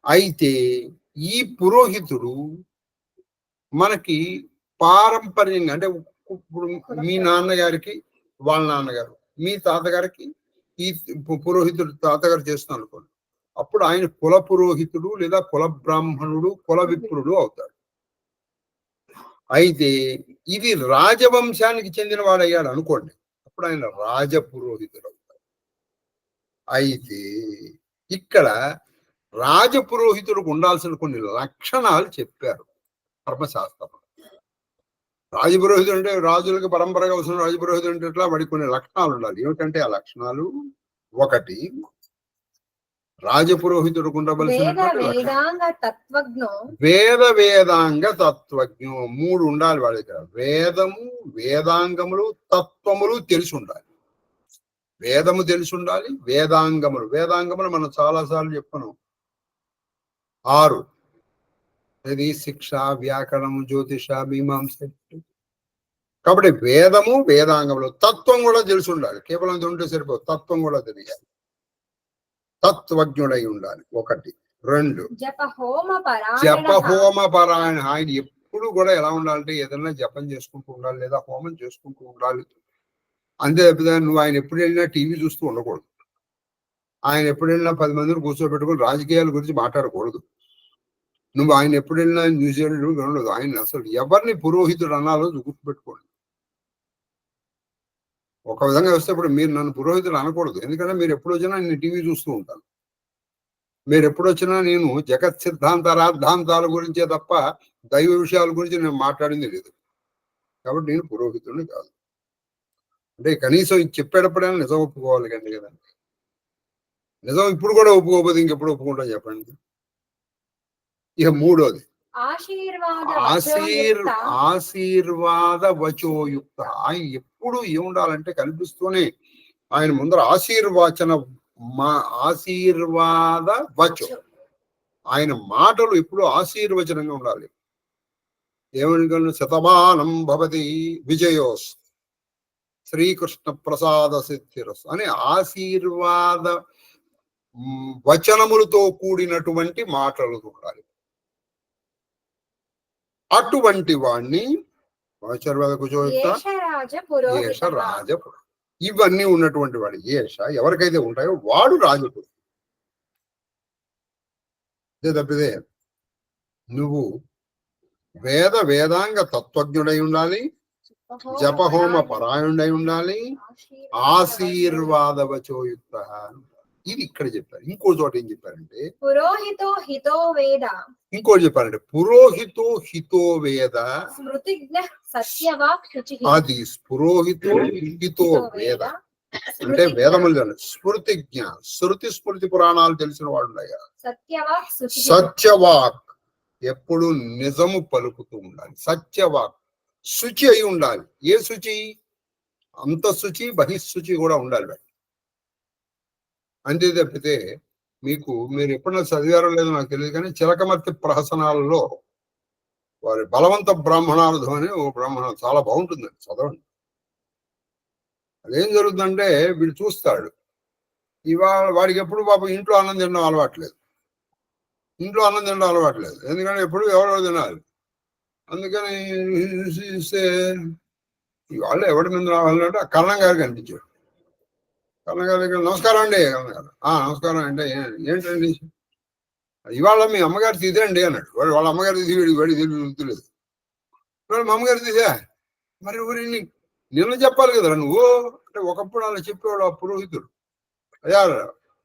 అయితే ఈ పురోహితుడు మనకి పారంపర్యంగా అంటే ఇప్పుడు మీ నాన్నగారికి వాళ్ళ నాన్నగారు, మీ తాతగారికి ఈ పురోహితుడు తాతగారు చేస్తున్నాం అనుకోండి, అప్పుడు ఆయన కుల పురోహితుడు లేదా కుల బ్రాహ్మణుడు, కుల విప్రుడు అవుతాడు. అయితే ఇది రాజవంశానికి చెందిన వాడయ్యాడు అనుకోండి, అప్పుడు ఆయన రాజపురోహితుడు అవుతాడు. అయితే ఇక్కడ రాజపురోహితుడికి ఉండాల్సిన కొన్ని లక్షణాలు చెప్పారు ధర్మశాస్త్రం. రాజపురోహితుడు అంటే రాజులకు పరంపరగా వస్తున్న రాజపురోహితుడు అంటే ఇట్లా వాడికి కొన్ని లక్షణాలు ఉండాలి. ఏమిటంటే ఆ లక్షణాలు, ఒకటి రాజపురోహితుడికి ఉండవలసిన వేద వేదాంగ తత్వజ్ఞం 3 ఉండాలి వాడి దగ్గర. వేదము, వేదాంగములు, తత్వములు తెలిసి ఉండాలి. వేదము తెలిసి ఉండాలి, వేదాంగములు. వేదాంగములు మనం చాలాసార్లు చెప్పుకున్నాం, 6. ఇది శిక్ష, వ్యాకరణం, జ్యోతిష, మీమాంస. కాబట్టి వేదము, వేదాంగములు, తత్వం కూడా తెలిసి ఉండాలి. కేవలం ఇది ఉంటే సరిపోదు, తత్వం కూడా తెలియాలి. తత్వజ్ఞుడై ఉండాలి, 1. 2 జపహోమ పరాయణ. ఆయన ఎప్పుడు కూడా ఎలా ఉండాలంటే ఏదైనా జపం చేసుకుంటూ ఉండాలి, లేదా హోమం చేసుకుంటూ ఉండాలి. అంతే తప్పితే నువ్వు ఆయన ఎప్పుడు వెళ్ళినా టీవీ చూస్తూ ఉండకూడదు. ఆయన ఎప్పుడు వెళ్ళినా 10 మందిని కూర్చోబెట్టుకుని రాజకీయాల గురించి మాట్లాడకూడదు. నువ్వు ఆయన ఎప్పుడు వెళ్ళినా న్యూజిలాండ్ ఉండదు. ఆయన అసలు ఎవరిని పురోహితుడు అనాలో గుర్తుపెట్టుకోండి. ఒక విధంగా వస్తే ఇప్పుడు మీరు నన్ను పురోహితుడు అనకూడదు, ఎందుకంటే మీరు ఎప్పుడు వచ్చినా నేను టీవీ చూస్తూ ఉంటాను. మీరు ఎప్పుడు వచ్చినా నేను జగత్ సిద్ధాంత రాద్ధాంతాల గురించే తప్ప దైవ విషయాల గురించి నేను మాట్లాడింది లేదు. కాబట్టి నేను పురోహితుడిని కాదు. అంటే కనీసం ఇది చెప్పేటప్పుడైనా నిజం ఒప్పుకోవాలి కండి కదా. నిజం ఇప్పుడు కూడా ఒప్పుకోకపోతే ఇంకెప్పుడు ఒప్పుకుంటా చెప్పండి. ఇక 3వది ఆశీర్వాద వచోయుక్త. ఆయన ఎప్పుడు ఏముండాలంటే కనిపిస్తూనే ఆయన ముందర ఆశీర్వాద వచో, ఆయన మాటలు ఎప్పుడు ఆశీర్వచనంగా ఉండాలి. ఏమని శతమానం భవతి విజయోస్ శ్రీకృష్ణ ప్రసాద సిద్ధిరస్ అని ఆశీర్వాద వచనములతో కూడినటువంటి మాటలు ఉండాలి. అటువంటి వాణ్ణి రాజపురు. ఇవన్నీ ఉన్నటువంటి వాడు ఏష ఎవరికైతే ఉంటాయో వాడు రాజపురు. అదే తప్పిదే నువ్వు వేదాంగ తత్వజ్ఞుడై ఉండాలి, జపహోమ పరాయణుడై ఉండాలి, ఆశీర్వాద వచోయుక్త. ఇది ఇక్కడ చెప్పారు. ఇంకో చోట ఏం చెప్పారంటే పురోహితో హితో వేద. ఇంకోటి చెప్పారంటే పురోహితో హితో వేద. అది పురోహితో హితో వేద అంటే వేదములు స్మృతిజ్ఞ, స్మృతి పురాణాలు తెలిసిన వాడు. సత్యవాక్ ఎప్పుడు నిజము పలుకుతూ ఉండాలి. సత్యవాక్ శుచి అయి ఉండాలి. ఏ శుచి? అంతఃశుచి బహిశుచి కూడా ఉండాలి. అంతే తప్పితే మీరు ఎప్పుడైనా చదివారో లేదో నాకు తెలియదు కానీ చిలకమర్తి ప్రహసనాలలో వారి బలవంత బ్రాహ్మణార్థం అని ఓ బ్రాహ్మణ చాలా బాగుంటుందండి, చదవండి. అదేం జరుగుతుందంటే వీడు చూస్తాడు, ఇవాళ వాడికి ఎప్పుడు పాపం ఇంట్లో అన్నం తినడం అలవాట్లేదు. ఎందుకంటే ఎప్పుడు ఎవరో తినాలి. అందుకని ఇవాళ ఎవరి మీద రావాలంటే కర్ణం గారికి కనిపించాడు. కర్ణం గారి దగ్గర నమస్కారం అండి. కర్ణం గారు నమస్కారం అంటే ఏంటండి ఇవాళ మీ అమ్మగారు తీసేయండి అన్నాడు. వాళ్ళ అమ్మగారు తీసి వాడి గుర్తులేదు. ఇవాళ మా అమ్మగారు తీసా, మరి ఊరిని నిన్న చెప్పాలి కదా నువ్వు అంటే. ఒకప్పుడు అలా చెప్పేవాడు ఆ పురోహితుడు. అయ్యా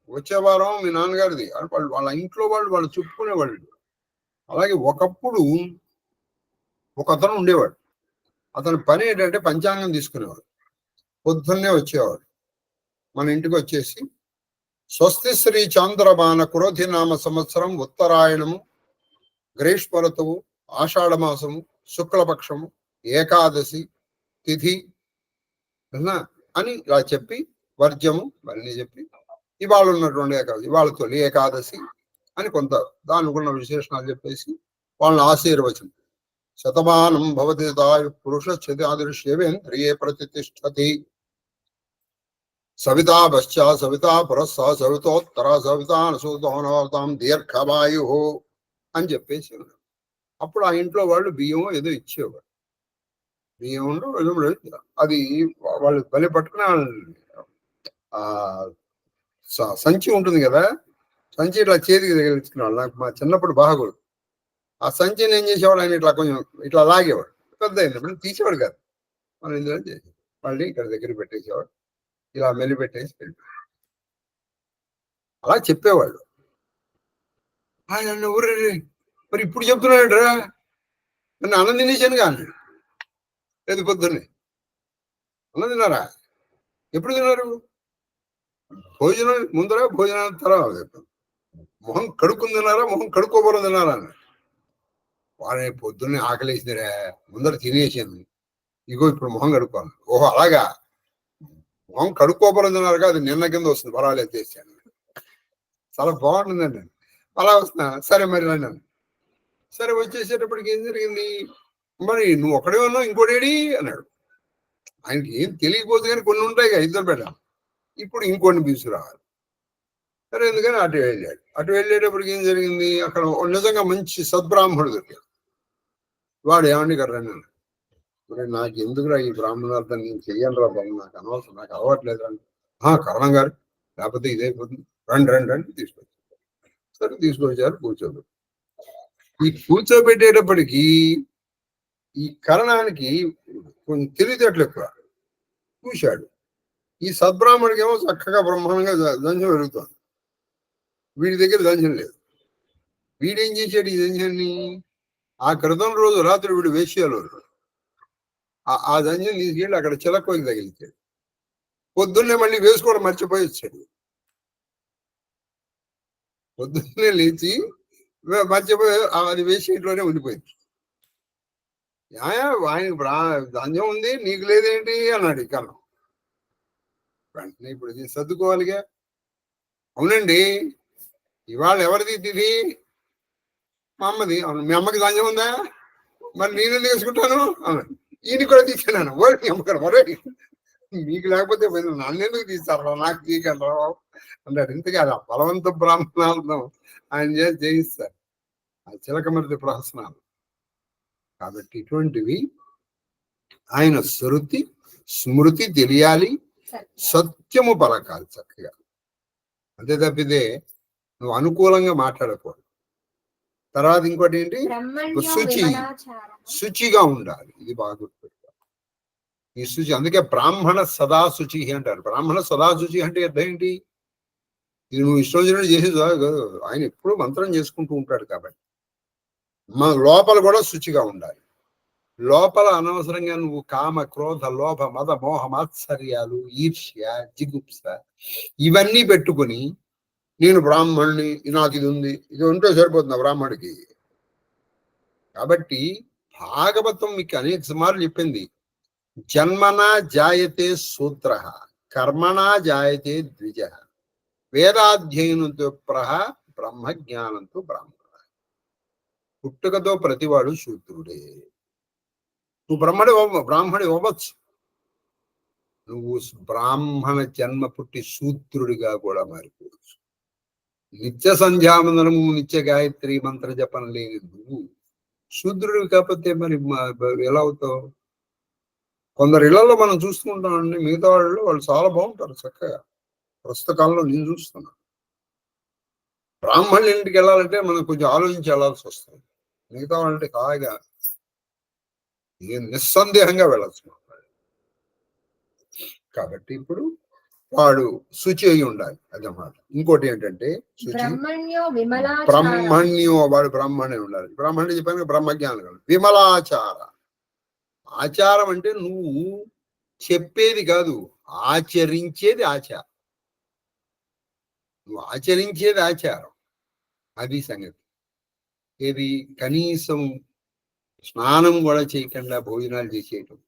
వచ్చే వారం మీ నాన్నగారిది వాళ్ళ ఇంట్లో వాళ్ళు చెప్పుకునేవాళ్ళు. అలాగే ఒకప్పుడు ఒక అతను ఉండేవాడు. అతని పని ఏంటంటే పంచాంగం తీసుకునేవాడు. పొద్దున్నే వచ్చేవాడు మన ఇంటికి వచ్చేసి, స్వస్తి శ్రీ చాంద్రమాన క్రోధినామ సంవత్సరం ఉత్తరాయణము గ్రీష్మ ఋతువు ఆషాఢమాసము, శుక్లపక్షము, ఏకాదశి తిథి అని ఇలా చెప్పి, వర్జము ఇవన్నీ చెప్పి, ఇవాళ ఉన్నటువంటి ఏకాదశి, ఇవాళ తొలి ఏకాదశి అని కొంత దానికి ఉన్న విశేషణాలు చెప్పేసి వాళ్ళని ఆశీర్వచనం. శతమానం భవతి దాయు పురుష చతుర్షేవేంద్రియే ప్రతిష్టతి సవితా పశ్చా సవితా పురస్స సవితోత్తర సవితానుసూతాం దీర్ఘవాయు అని చెప్పేసి అప్పుడు ఆ ఇంట్లో వాళ్ళు బియ్యం ఏదో ఇచ్చేవారు. బియ్యంలో అది వాళ్ళు బలి పట్టుకుని ఆ సంచి ఉంటుంది కదా, సంచి ఇట్లా చేతికి తగిలించుకునేవాళ్ళు. నాకు మా చిన్నప్పుడు బాగా గుర్తు. ఆ సంచిని ఏం చేసేవాడు, ఆయన ఇట్లా కొంచెం ఇట్లా లాగేవాడు, పెద్ద అయినప్పుడు తీసేవాడు కాదు, మనం ఇందులో చేసి మళ్ళీ ఇక్కడ దగ్గర పెట్టేసేవాడు, ఇలా మెల్లి పెట్టేసి వెళ్ళిపోయాడు. అలా చెప్పేవాళ్ళు. ఆయన ఊరే మరి ఇప్పుడు చెప్తున్నాడు రా, నన్ను అన్నం తినేసాను కానీ లేదు, పొద్దున్నే అన్నం తిన్నారా? ఎప్పుడు తిన్నారు? భోజనం ముందర, భోజనం తర్వాత. మొహం కడుక్కుని తిన్నారా, మొహం కడుక్కోబోరం తిన్నారా అని. వాడే పొద్దున్నే ఆకలేసిందిరా, ముందర తినేసాను, ఇగో ఇప్పుడు మొహం కడుక్కోవాలి. ఓహో అలాగా, మొహం కడుక్కోబోరం తిన్నారు కదా, అది నిన్న కింద వస్తుంది, పర్వాలేదు చేశాను, చాలా బాగుంటుందండి. అలా వస్తున్నా, సరే మరి రండి. సరే వచ్చేసేటప్పటికి ఏం జరిగింది, మరి నువ్వు ఒక్కడే ఉన్నావు, ఇంకోటేడి అన్నాడు. ఆయనకి ఏం తెలియకపోతే కానీ కొన్ని ఉంటాయి కదా, ఇద్దరు పెట్టాలి, ఇప్పుడు ఇంకోటిని తీసుకురావాలి. సరే ఎందుకని అటు వెళ్ళాడు. అటు వెళ్ళేటప్పటికి ఏం జరిగింది, అక్కడ నిజంగా మంచి సద్బ్రాహ్మణుడు దొరికాడు. వాడు ఏమండి కదా రండి, నాకు ఎందుకురా ఈ బ్రాహ్మణార్థం, నేను చెయ్యను రా బాబు, నాకు అనవసరం, నాకు అలవాట్లేదు రండి. కరణం గారు, లేకపోతే ఇదైపోతుంది, రండి రండి రండి తీసుకొచ్చారు. సరే తీసుకొచ్చారు, కూర్చోబెట్టారు. ఈ కూర్చోబెట్టేటప్పటికి ఈ కరణానికి కొంచెం తెలివితేటలు ఎక్కువ. చూశాడు, ఈ సద్బ్రాహ్మణుడికి ఏమో చక్కగా బ్రహ్మాండంగా దంచం పెరుగుతుంది, వీడి దగ్గర దంచం లేదు. వీడేం చేశాడు ఈ దంచాన్ని, ఆ క్రితం రోజు రాత్రి వీడు వేశ్యాలు ఆ దంచం తీసుకెళ్ళి అక్కడ చిలకోకి తగిలించాడు. పొద్దున్నే మళ్ళీ వేసుకోవడం మర్చిపోయి వచ్చాడు. పొద్దున్నే లేచి మర్చిపోయి అది వేసి ఇంట్లోనే ఉండిపోయింది. ఆయన దంచం ఉంది, నీకు లేదేంటి అన్నాడు ఈ కన్నం. వెంటనే ఇప్పుడు ఇది సర్దుకోవాలిగా. అవునండి, ఇవాళ ఎవరిది తిది? మా అమ్మది. అవును, మీ అమ్మకి దంచం ఉందా? మరి నేను తీసుకుంటాను అన్నాడు. ఈయన కూడా తీసుకున్నాను. ఓడి అమ్మగారు మరే, మీకు లేకపోతే నన్ను ఎందుకు తీస్తారా, నాకు తీయగలరా అన్నాడు. ఇంతకీ అది బలవంత బ్రాహ్మణార్థం ఆయన చేసి చేయిస్తారు ఆ చిలకమర్ది ప్రహసనాలు. కాబట్టి ఇటువంటివి ఆయన శృతి స్మృతి తెలియాలి, సత్యము పలకాలి చక్కగా. అంతే తప్పితే నువ్వు అనుకూలంగా మాట్లాడకూడదు. తర్వాత ఇంకోటి ఏంటి, శుచిగా ఉండాలి. ఇది బాగా గుర్తుపెట్టుకోవాలి, ఈ శుచి. అందుకే బ్రాహ్మణ సదా శుచి అంటారు. బ్రాహ్మణ సదా శుచి అంటే అర్థం ఏంటి, ఇది నువ్వు ఇష్టం వచ్చినట్టు చేసేది కాదు, ఆయన ఎప్పుడూ మంత్రం చేసుకుంటూ ఉంటాడు. కాబట్టి మన లోపల కూడా శుచిగా ఉండాలి. లోపల అనవసరంగా నువ్వు కామ క్రోధ లోభ మద మోహ మాత్సర్యాలు, ఈర్ష్య, జిగుప్స ఇవన్నీ పెట్టుకుని నేను బ్రాహ్మణుని, నాకు ఇది ఉంది, ఇది ఉంటే సరిపోతుంది బ్రాహ్మణుడికి. కాబట్టి భాగవతం మీకు అనేక మార్లు చెప్పింది, జన్మనా జాయతే శూద్ర కర్మణా జాయతే ద్విజ వేదాధ్యయనంతో బ్రహ్మజ్ఞానంతో బ్రాహ్మణ. పుట్టుకతో ప్రతివాడు శూద్రుడే. నువ్వు బ్రాహ్మణి అవ్వచ్చు, నువ్వు బ్రాహ్మణ జన్మ పుట్టి శూద్రుడిగా కూడా మారిపోవచ్చు. నిత్య సంధ్యావందనము, నిత్య గాయత్రి మంత్ర జపం లేని నువ్వు శూద్రుడివి కాకపోతే మరి ఎలా అవుతావు? కొందరు ఇళ్లలో మనం చూసుకుంటామండి, మిగతా వాళ్ళు చాలా బాగుంటారు చక్కగా. ప్రస్తుత కాలంలో నేను చూస్తున్నాను, బ్రాహ్మణుల ఇంటికి వెళ్ళాలంటే మనం కొంచెం ఆలోచించి వెళ్ళాల్సి వస్తుంది. మిగతా వాళ్ళంటే హాయిగా నిస్సందేహంగా వెళ్ళచ్చు. కాబట్టి ఇప్పుడు వాడు శుచి అయి ఉండాలి, అదన్నమాట. ఇంకోటి ఏంటంటే శుచి బ్రహ్మణ్యో, వాడు బ్రాహ్మణే ఉండాలి. బ్రాహ్మణుడు చెప్పాను, బ్రహ్మజ్ఞానం. విమలాచార, ఆచారం అంటే నువ్వు చెప్పేది కాదు, ఆచరించేది ఆచారం. నువ్వు ఆచరించేది ఆచారం, అది సంగతి. ఏది కనీసం స్నానం కూడా చేయకుండా భోజనాలు చేసేయటం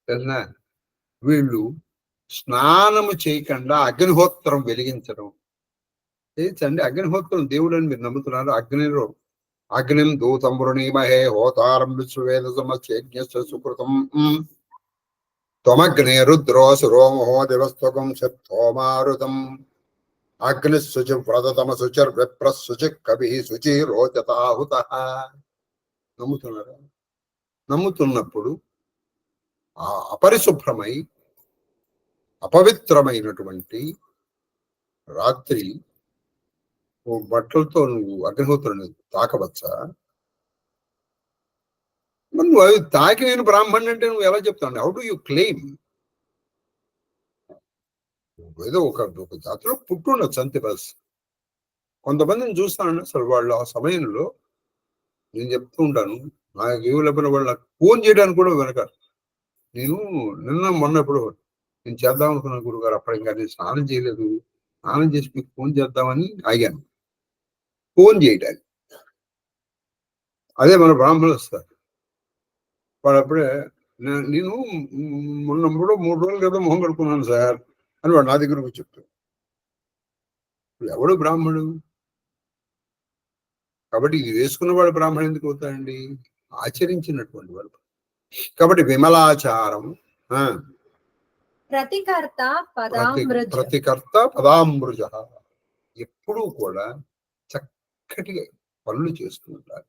తెలుసా. వీళ్ళు స్నానము చేయకుండా అగ్నిహోత్రం వెలిగించడం చేయొచ్చండి. అగ్నిహోత్రం దేవుడు అని మీరు నమ్ముతున్నారు. అగ్నిం దూతం వృణీమహే హోతారం విశ్వవేద సమస్యజ్ఞ సుకృతం త్వమగ్నే రుద్రోసురోమహో దివస్త్వకం శోమారుతం అగ్ని శుచి వ్రతతమ శుచిర్ విప్ర శుచి కవి శుచి రోచతాహుత. నమ్ముతున్నారా? నమ్ముతున్నప్పుడు ఆ అపరిశుభ్రమై అపవిత్రమైనటువంటి రాత్రి బట్టలతో నువ్వు అగ్నిహోత్రుని తాకవచ్చా? మరి నువ్వు అవి తాకి నేను బ్రాహ్మణ్ అంటే నువ్వు ఎలా చెప్తావు? How do you claim? ఏదో ఒక జాతిలో పుట్టుండొచ్చు అంతే బస్. కొంతమందిని చూస్తాను అసలు వాళ్ళు ఆ సమయంలో నేను చెప్తూ ఉంటాను, నాకు ఏమి లేకపోయినా వాళ్ళు నాకు ఫోన్ చేయడానికి కూడా వెనకాల. నేను మొన్నప్పుడు నేను చేద్దాం అనుకున్నాను గురుగారు, అప్పుడు ఇంకా నేను స్నానం చేయలేదు, స్నానం చేసి మీకు ఫోన్ చేద్దామని ఆగాను ఫోన్ చేయడానికి. అదే మన బ్రాహ్మణులు వస్తారు, వాడు అప్పుడే నేను మొన్నప్పుడు 3 రోజుల క్రితం మొహం కడుక్కున్నాను సార్ అని వాడు నా దగ్గరకు చెప్తాడు. ఎవడు బ్రాహ్మణుడు? కాబట్టి ఇది వేసుకున్నవాడు బ్రాహ్మణుడు ఎందుకు అవుతాడండి? ఆచరించినటువంటి వాడు. కాబట్టి విమలాచారం ప్రతికర్త పదామృజ ఎప్పుడూ కూడా చక్కటిగా పనులు చేస్తూ ఉంటారు.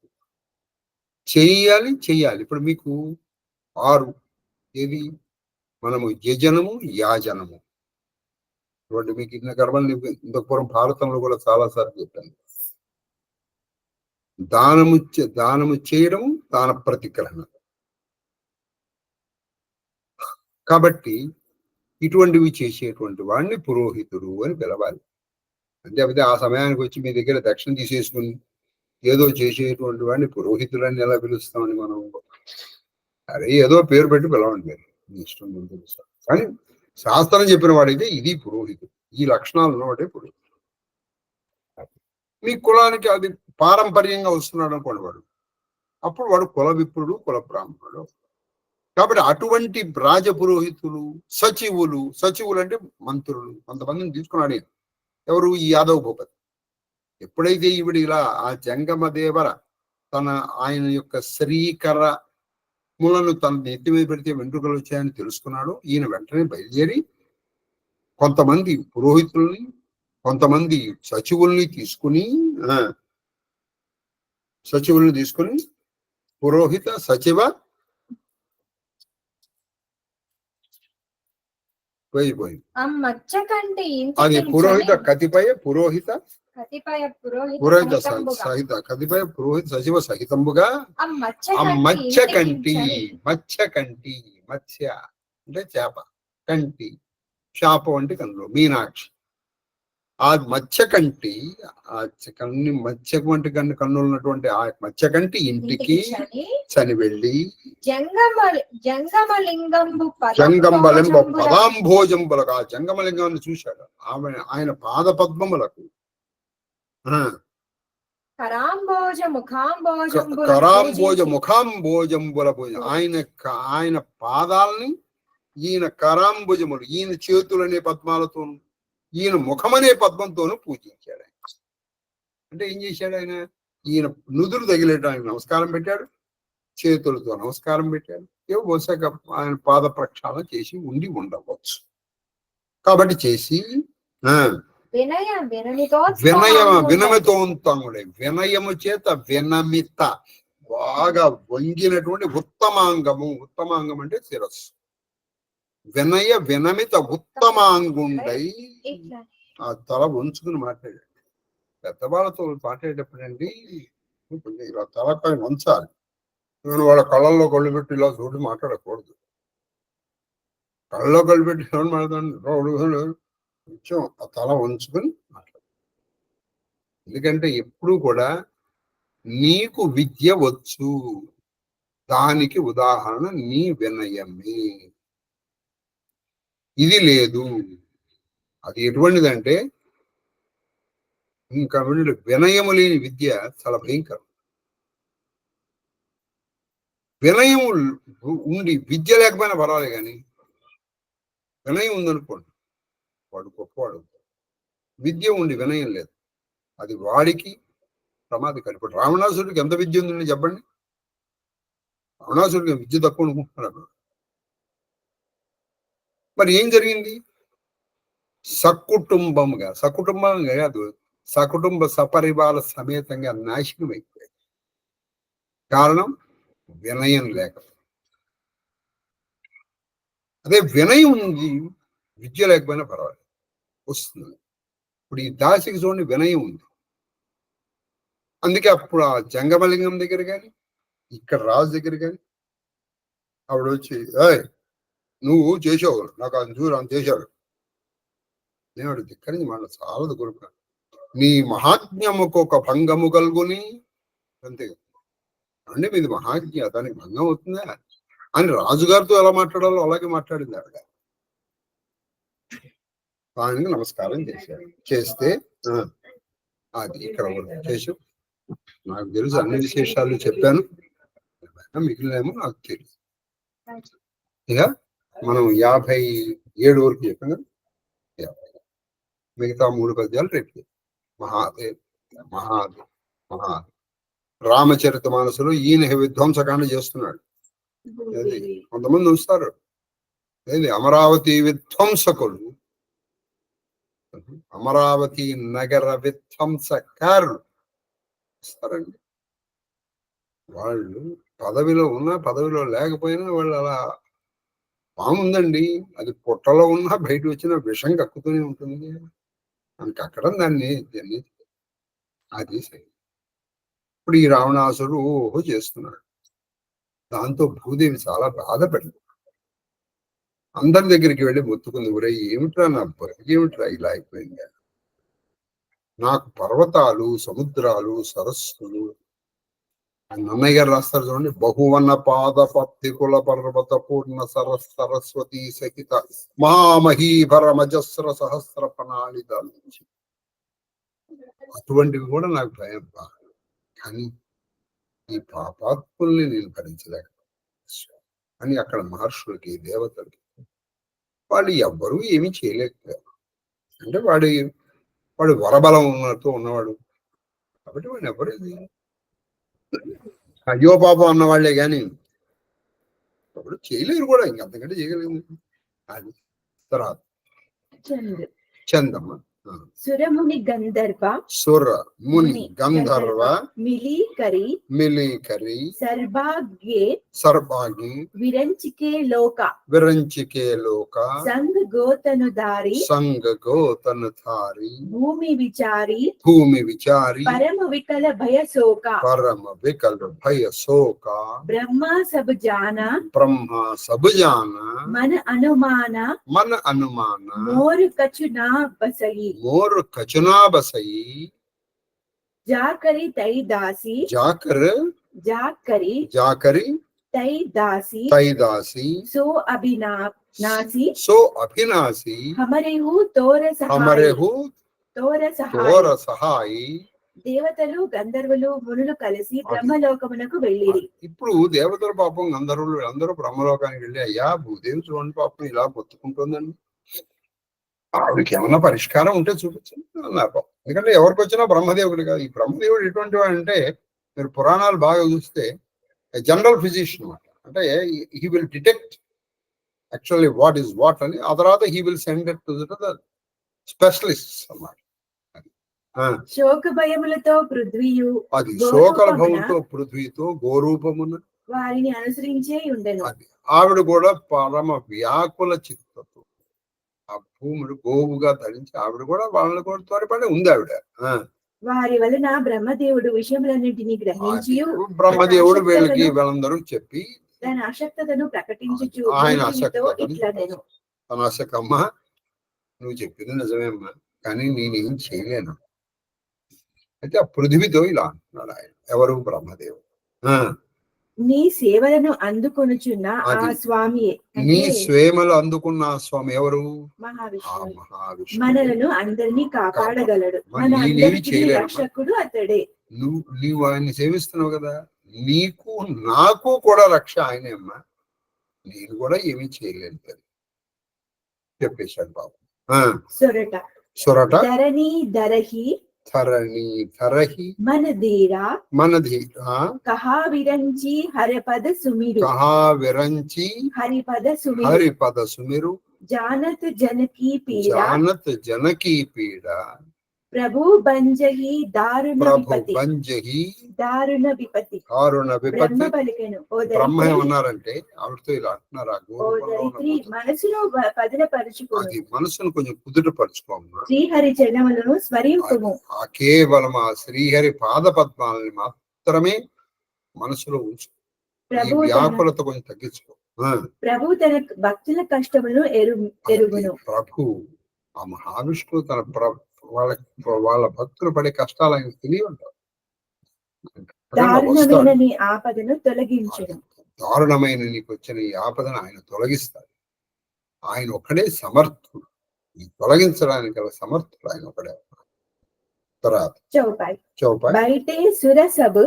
చెయ్యాలి. ఇప్పుడు మీకు 6 ఏది మనము యజనము యాజనము. చూడండి, మీకు ఇన్న కర్మల్ని ఇంతకుపూర్వం భారతంలో కూడా చాలాసార్లు చెప్పాను. దానము చేయడము, దాన ప్రతిగ్రహణ. కాబట్టి ఇటువంటివి చేసేటువంటి వాడిని పురోహితుడు అని పిలవాలి. అంతే ఆ సమయానికి వచ్చి మీ దగ్గర దక్షిణ తీసేసుకుని ఏదో చేసేటువంటి వాడిని పురోహితులని ఎలా పిలుస్తామని మనం? అరే ఏదో పేరు పెట్టి పిలవండి, మీరు మీ ఇష్టం తెలుస్తారు. కానీ శాస్త్రం చెప్పిన వాడైతే ఇది పురోహితుడు, ఈ లక్షణాలు ఉన్నవాడే పురోహితుడు. మీ కులానికి అది పారంపర్యంగా వస్తున్నాడు అనుకోండి వాడు, అప్పుడు వాడు కుల విప్రుడు, కుల బ్రాహ్మణుడు. కాబట్టి అటువంటి రాజ పురోహితులు, సచివులు అంటే మంత్రులు, కొంతమందిని తీసుకున్నాడు. ఎవరు? ఈ యాదవ్ భూపతి. ఎప్పుడైతే ఈవిడ ఇలా ఆ జంగమదేవర ఆయన యొక్క శ్రీకరములను తన నెత్తి మీద పెడితే వెంట్రుకలు వచ్చాయని తెలుసుకున్నాడు. ఈయన వెంటనే బయలుదేరి కొంతమంది పురోహితుల్ని, కొంతమంది సచివుల్ని తీసుకుని పురోహిత సచివ పోయిపోయింది. అది పురోహిత కతిపయ పురోహిత సహిత కతిపయ పురోహిత సచివ సహితంబుగా మత్స్య అంటే చేప, కంటి శాపం అంటే కన్నులు, మీనాక్షి. ఆ మత్స్యకంటి మత్స్యకు వంటి కన్నులు ఉన్నటువంటి ఆ మత్స్యకంటి ఇంటికి చని వెళ్ళి జంగమలింగ పదాంభోజంబులకు, ఆ జంగమలింగాన్ని చూశాడు. ఆయన పాద పద్మములకు కరాంబోజ ముఖాంబోజంబుల ఆయన పాదాలని ఈయన కరాంబుజములు, ఈయన చేతులనే పద్మాలతోను, ఈయన ముఖమనే పద్మంతోనూ పూజించాడు. ఆయన అంటే ఏం చేశాడు? ఆయన ఈయన నుదురు తగిలేటానికి నమస్కారం పెట్టాడు, చేతులతో నమస్కారం పెట్టాడు. ఏవో బహుశా ఆయన పాద ప్రక్షాళన చేసి ఉండవచ్చు. కాబట్టి చేసి వినమితోంతంగుడే, వినయము చేత వినమిత, బాగా వంగినటువంటి ఉత్తమాంగం అంటే శిరస్సు. వినమిత ఉత్తమాంగుండై ఆ తల వంచుకుని మాట్లాడాడు. పెద్దవాళ్ళతో మాట్లాడేటప్పుడండి కొంచెం ఇలా తలపై వంచాలి. వాళ్ళ కళ్ళల్లో కళ్ళు పెట్టి ఇలా చూడి మాట్లాడకూడదు. కళ్ళలో కళ్ళు పెట్టి ఎవరు మాట్లాడాలి? కొంచెం ఆ తల వంచుకొని మాట్లాడు. ఎందుకంటే ఎప్పుడు కూడా నీకు విద్య వచ్చు, దానికి ఉదాహరణ నీ వినయమే. ఇది లేదు, అది ఎటువంటిదంటే ఇంకా వినయము లేని విద్య చాలా భయంకరం. వినయం ఉండి విద్య లేకపోయినా పర్వాలేదు, కానీ వినయం ఉందనుకోండి వాడు గొప్పవాడు. విద్య ఉండి వినయం లేదు, అది వాడికి ప్రమాదకరం. ఇప్పుడు రావణాసుడికి ఎంత విద్య ఉందండి చెప్పండి? రావణాసుడికి విద్య తక్కువ అనుకుంటున్నాడు. మరి ఏం జరిగింది? సకుటుంబంగా కాదు, సకుటుంబ సపరివార సమేతంగా నాశనం అయిపోయాయి. కారణం వినయం లేక. అదే వినయం ఉంది, విద్య లేకపోయినా పర్వాలేదు, వస్తుంది. ఇప్పుడు ఈ దాసికి చూడండి వినయం ఉంది. అందుకే అప్పుడు ఆ జంగమలింగం దగ్గర కానీ ఇక్కడ రాజు దగ్గర కానీ ఆవిడ వచ్చి, ఏయ్ నువ్వు చేసావు, నాకు అది చూడు అని చేశాడు. నేను ధిక్కరించి మాట చాలదు కొడుక, నీ మహాత్మ్యముకు ఒక భంగము కలుగుని. అంతే అంటే మీది మహాత్మ్య, దానికి భంగం అవుతుందా అని రాజుగారితో ఎలా మాట్లాడాలో అలాగే మాట్లాడింది ఆవిడ. ఆయనకి నమస్కారం చేశాడు. చేస్తే అది ఇక్కడ చేసాం, నాకు తెలుసు అన్ని విశేషాలు చెప్పాను, మిగిలినేమో నాకు తెలుసు. ఇక మనం 57 వరకు చెప్పాం కదా, మిగతా 3 పద్యాలు రేపు. మహాదేవ్ మహాదేవ్ మహాదేవ్ రామచరిత మానసులో ఈయన విధ్వంసకాండ చేస్తున్నాడు. కొంతమంది వస్తారు, ఏది అమరావతి విధ్వంసకులు, అమరావతి నగర విధ్వంసకారులు వస్తారండి. వాళ్ళు పదవిలో ఉన్నా పదవిలో లేకపోయినా వాళ్ళు అలా బాగుందండి, అది పొట్టలో ఉన్నా బయట వచ్చిన విషం కక్కుతూనే ఉంటుంది. మనకి అక్కడ దాన్ని అది ఇప్పుడు ఈ రావణాసుడు ఓహో చేస్తున్నాడు. దాంతో భూదేవి చాలా బాధపడింది. అందరి దగ్గరికి వెళ్ళి మొత్తుకుంది, ఒరే ఏమిట్రా నా ఏమిట్రా ఇలా అయిపోయింది, నాకు పర్వతాలు సముద్రాలు సరస్సులు. నన్నయ్య గారు రాస్తారు చూడండి, బహువన్న పాద పత్తి కుల పర్వత పూర్ణ సరస్వతి సహిత మహామహీభర మజస్ర సహస్ర ప్రణాళిదాలు. అటువంటివి కూడా నాకు భయం బాగా, కానీ ఈ పాపాత్ముల్ని నేను భరించలేక అని అక్కడ మహర్షులకి దేవతలకి వాళ్ళు ఎవ్వరూ ఏమీ చేయలేకపోయారు. అంటే వాడు వరబలం ఉన్నవాడు కాబట్టి వాడిని ఎవరు అయ్యో పాపం అన్నవాళ్లే కానీ అప్పుడు చేయలేరు కూడా, ఇంకంతకంటే చేయగలిగింది. అది తర్వాత చందమ్మ సురముని గంధర్వ సుర ముని గంధర్వ మిలీకరి సర్భాగ్యే విరంచికే లోక సంగ గోతనుధారి భూమి విచారి పరమ వికల భయ శోక బ్రహ్మ సబ్ జానా మన అనుమాన మోరు కచునా బసయి జాకరి తై దాసి సో అభినాసి హమరేహు తోర సహాయి దేవతలు గంధర్వులు మునులు కలిసి బ్రహ్మలోకమునకు వెళ్ళిరి. ఇప్పుడు దేవతలు పాపం గంధర్వులు అందరూ బ్రహ్మలోకానికి వెళ్ళి, అయ్యా భూదేవి చూడండి పాపం ఇలా బతుకుంటుందండి, ఆవిడకి ఏమన్నా పరిష్కారం ఉంటే చూపించండి అన్నారు. ఎందుకంటే ఎవరికి వచ్చినా బ్రహ్మదేవుడు కాదు. ఈ బ్రహ్మదేవుడు ఎటువంటి వాడు అంటే, మీరు పురాణాలు బాగా చూస్తే జనరల్ ఫిజిషియన్ అన్నమాట. అంటే he will detect actually what is what అని, ఆ తర్వాత he will send it to the specialist అన్నమాట. శోక భయములతో పృథ్వీయు, అది శోకల భవంతో పృథ్వీతో గోరూపమున వారిని అనుసరించే ఉండెను. ఆవిడ కూడా పరమ వ్యాకుల చిత్తతో ఆ భూముడు గోవుగా ధరించి ఆవిడ కూడా వాళ్ళని కూడా త్వరపడి ఉంది. ఆవిడ వారి వలన బ్రహ్మదేవుడు విషయములన్నింటినీ గ్రహించి బ్రహ్మదేవుడు వీళ్ళందరూ చెప్పి తన అశక్తతను ప్రకటించుచు ఆయన తన అశకమ్మ నువ్వు చెప్పింది నిజమేమ్మా, కానీ నేనేం చేయలేను. అయితే ఆ పృథివితో ఇలా అంటున్నాడు ఆయన, ఎవరు? బ్రహ్మదేవుడు. నీ సేవలను అందుకొనుచున్న ఆ స్వామి, నీ సేవలు అందుకున్న ఆ స్వామి ఎవరు? మహావిష్ణువు. మనలను అందరినీ కాపాడగలడు, రక్షకుడు అతడే. నువ్వు ఆయన్ని సేవిస్తున్నావు కదా, నీకు నాకు కూడా రక్ష ఆయనే అమ్మా, నేను కూడా ఏమీ చేయలేను అని చెప్పేశాడు బాబు. సొరట సొరట ధరణి ధరహి ధరణి ధరహి మనధీరా మనధీరా కహా విరంచి హరిపద సుమిరు కహా విరంచి హరిపద సుమిరు హరిపద సుమిరు జానత్ జనకీ పీడ జానత్ జనకీ పీడ ప్రభు బంజహి దారుణ ప్రభు విపతి బంజహి దారుణ విపతి దారుణ బ్రహ్మ విపత్తి. పలికెను. ఓ బ్రహ్మ దరిద్రి, ఏమన్నారంటే ఆవిడతో ఇలా అంటున్నారు, ఆ ఓ గోరూపంలో ఉన్న దరిద్రి కూతురు. మనసులో పదిలపరుచుకోను అది మనసును కొంచెం కుదుట పరుచుకోమ్మా. శ్రీహరి చరణములను స్మరింపుము. ఆ కేవలం ఆ శ్రీహరి పాద పద్మాలని మాత్రమే మనసులో ఉంచు. ఈ ప్రభు వ్యాకులత కొంచెం తగ్గించుకో. ప్రభు తన భక్తుల కష్టములను ఎరుగును. ప్రభు ఆ మహావిష్ణువు తన వాళ్ళ భక్తులు పడే కష్టాలు ఆయన తెలియంటారు. దారుణమైన నీ ఆపదను తొలగించును. దారుణమైన నీకు వచ్చిన ఈ ఆపదను ఆయన తొలగిస్తాడు. ఆయన ఒక్కడే సమర్థుడు, తొలగించడానికి గల సమర్థుడు ఆయన ఒకడే. తర్వాత చౌపాయి చౌపాయి బయటే సురసబు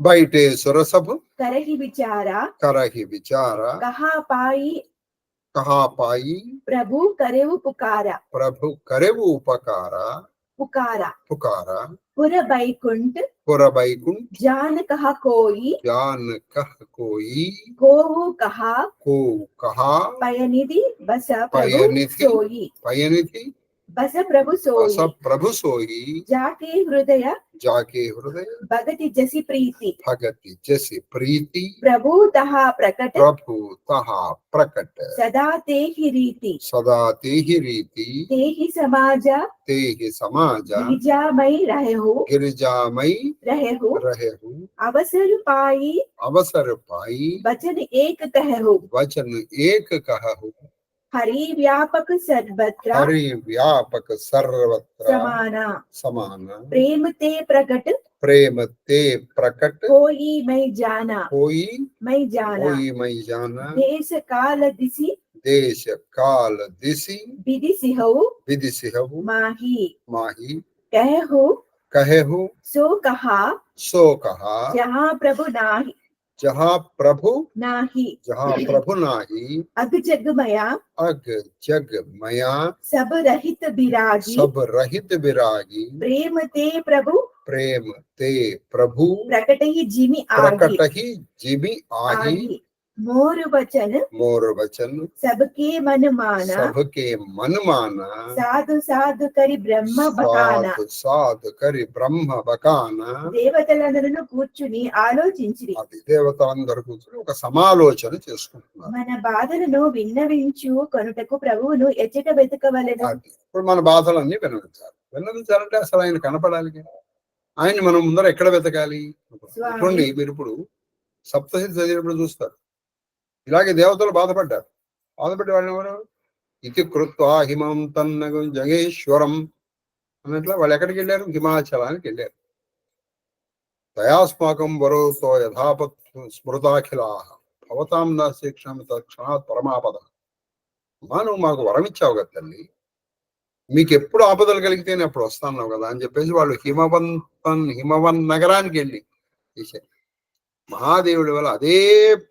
బయటే సురసభు కరహి విచార కరహి విచార కహా పాయి కహా పాయి ప్రభు కరెవు పుకార ప్రభు కరెవు ఉపకార పుకార పుకార పుర బైకుంఠ్ పుర వైకుంఠ జాన కహ కోయి జాన్ కహ కోయి కోవు కహా కో కహా పయనిధి బస ప్రభు పయనిధి సోయి పయనిధి బస ప్రభు బస సోయి ప్రభు సోయి జాకే హృదయ జాకే హృదయ భగతి జసి ప్రీతి భగతి జసి ప్రీతి ప్రభు తహా ప్రకట ప్రభు తహా ప్రకట సదా తేహి రీతి సదా తేహి రీతి తేహి సమాజ తేహి సమాజ గిరిజామై రహు గిరిజామై रहु रहु अवसर पाई अवसर पाई वचन एक कहु वचन एक कहु हरि व्यापक सर्वत्र हरि व्यापक सर्वत्र समाना समान प्रेम ते प्रकट प्रेम ते प्रकट कोई मैं जाना कोई मैं जाना मैं जाना देश काल दिशि देश काल दिशि विधि सिहु विदिशिहु माही माही कहु कहेहु सो कहा सो कहा जहाँ प्रभु नाही जहाँ प्रभु नाही अग जग मया अग जग मया सब रहित बिरागी सब रहित विरागी प्रेम ते प्रभु प्रेम ते प्रभु प्रकट ही जिमि प्रकट आगी ही जिमी आही मोर वचन सबके मन माना साधु साधु करी ब्रह्म बकाना साधु करी ब्रह्म बकाना దేవతలందరూ కూర్చుని ఆలోచించిరి. అది దేవతలందరూ కూర్చుని ఒక సమాలోచన చేసుకుంటున్నారు. మన బాధలను విన్నవించు కొనుటకు ప్రభువును ఎచ్చట వెతకవలెను. ఇప్పుడు మన బాధలన్నీ విన్నవించాలంటే అసలు ఆయన కనపడాలి. ఆయన మనం ముందర ఎక్కడ వెతకాలి? చూడండి, మీరు ఇప్పుడు సప్తశతి చదివినప్పుడు చూస్తారు, ఇలాగే దేవతలు బాధపడ్డారు. బాధపడే వాళ్ళు ఎవరు? ఇది కృత్వా హిమం తన్నగం జగేశ్వరం అన్నట్ల వాళ్ళు ఎక్కడికి వెళ్ళారు? హిమాచలానికి వెళ్ళారు. దయాస్మాకం వరోతో యథాపత్ స్మృతాఖిలా భవతాం నా శిక్షణ తక్షణాత్ పరమాపద. నువ్వు మాకు వరం ఇచ్చావు కదా తల్లి, మీకు ఎప్పుడు ఆపదలు కలిగితేనే అప్పుడు వస్తాన్నావు కదా అని చెప్పేసి వాళ్ళు హిమవన్ నగరానికి వెళ్ళి చేశారు. మహాదేవుడి వల్ల అదే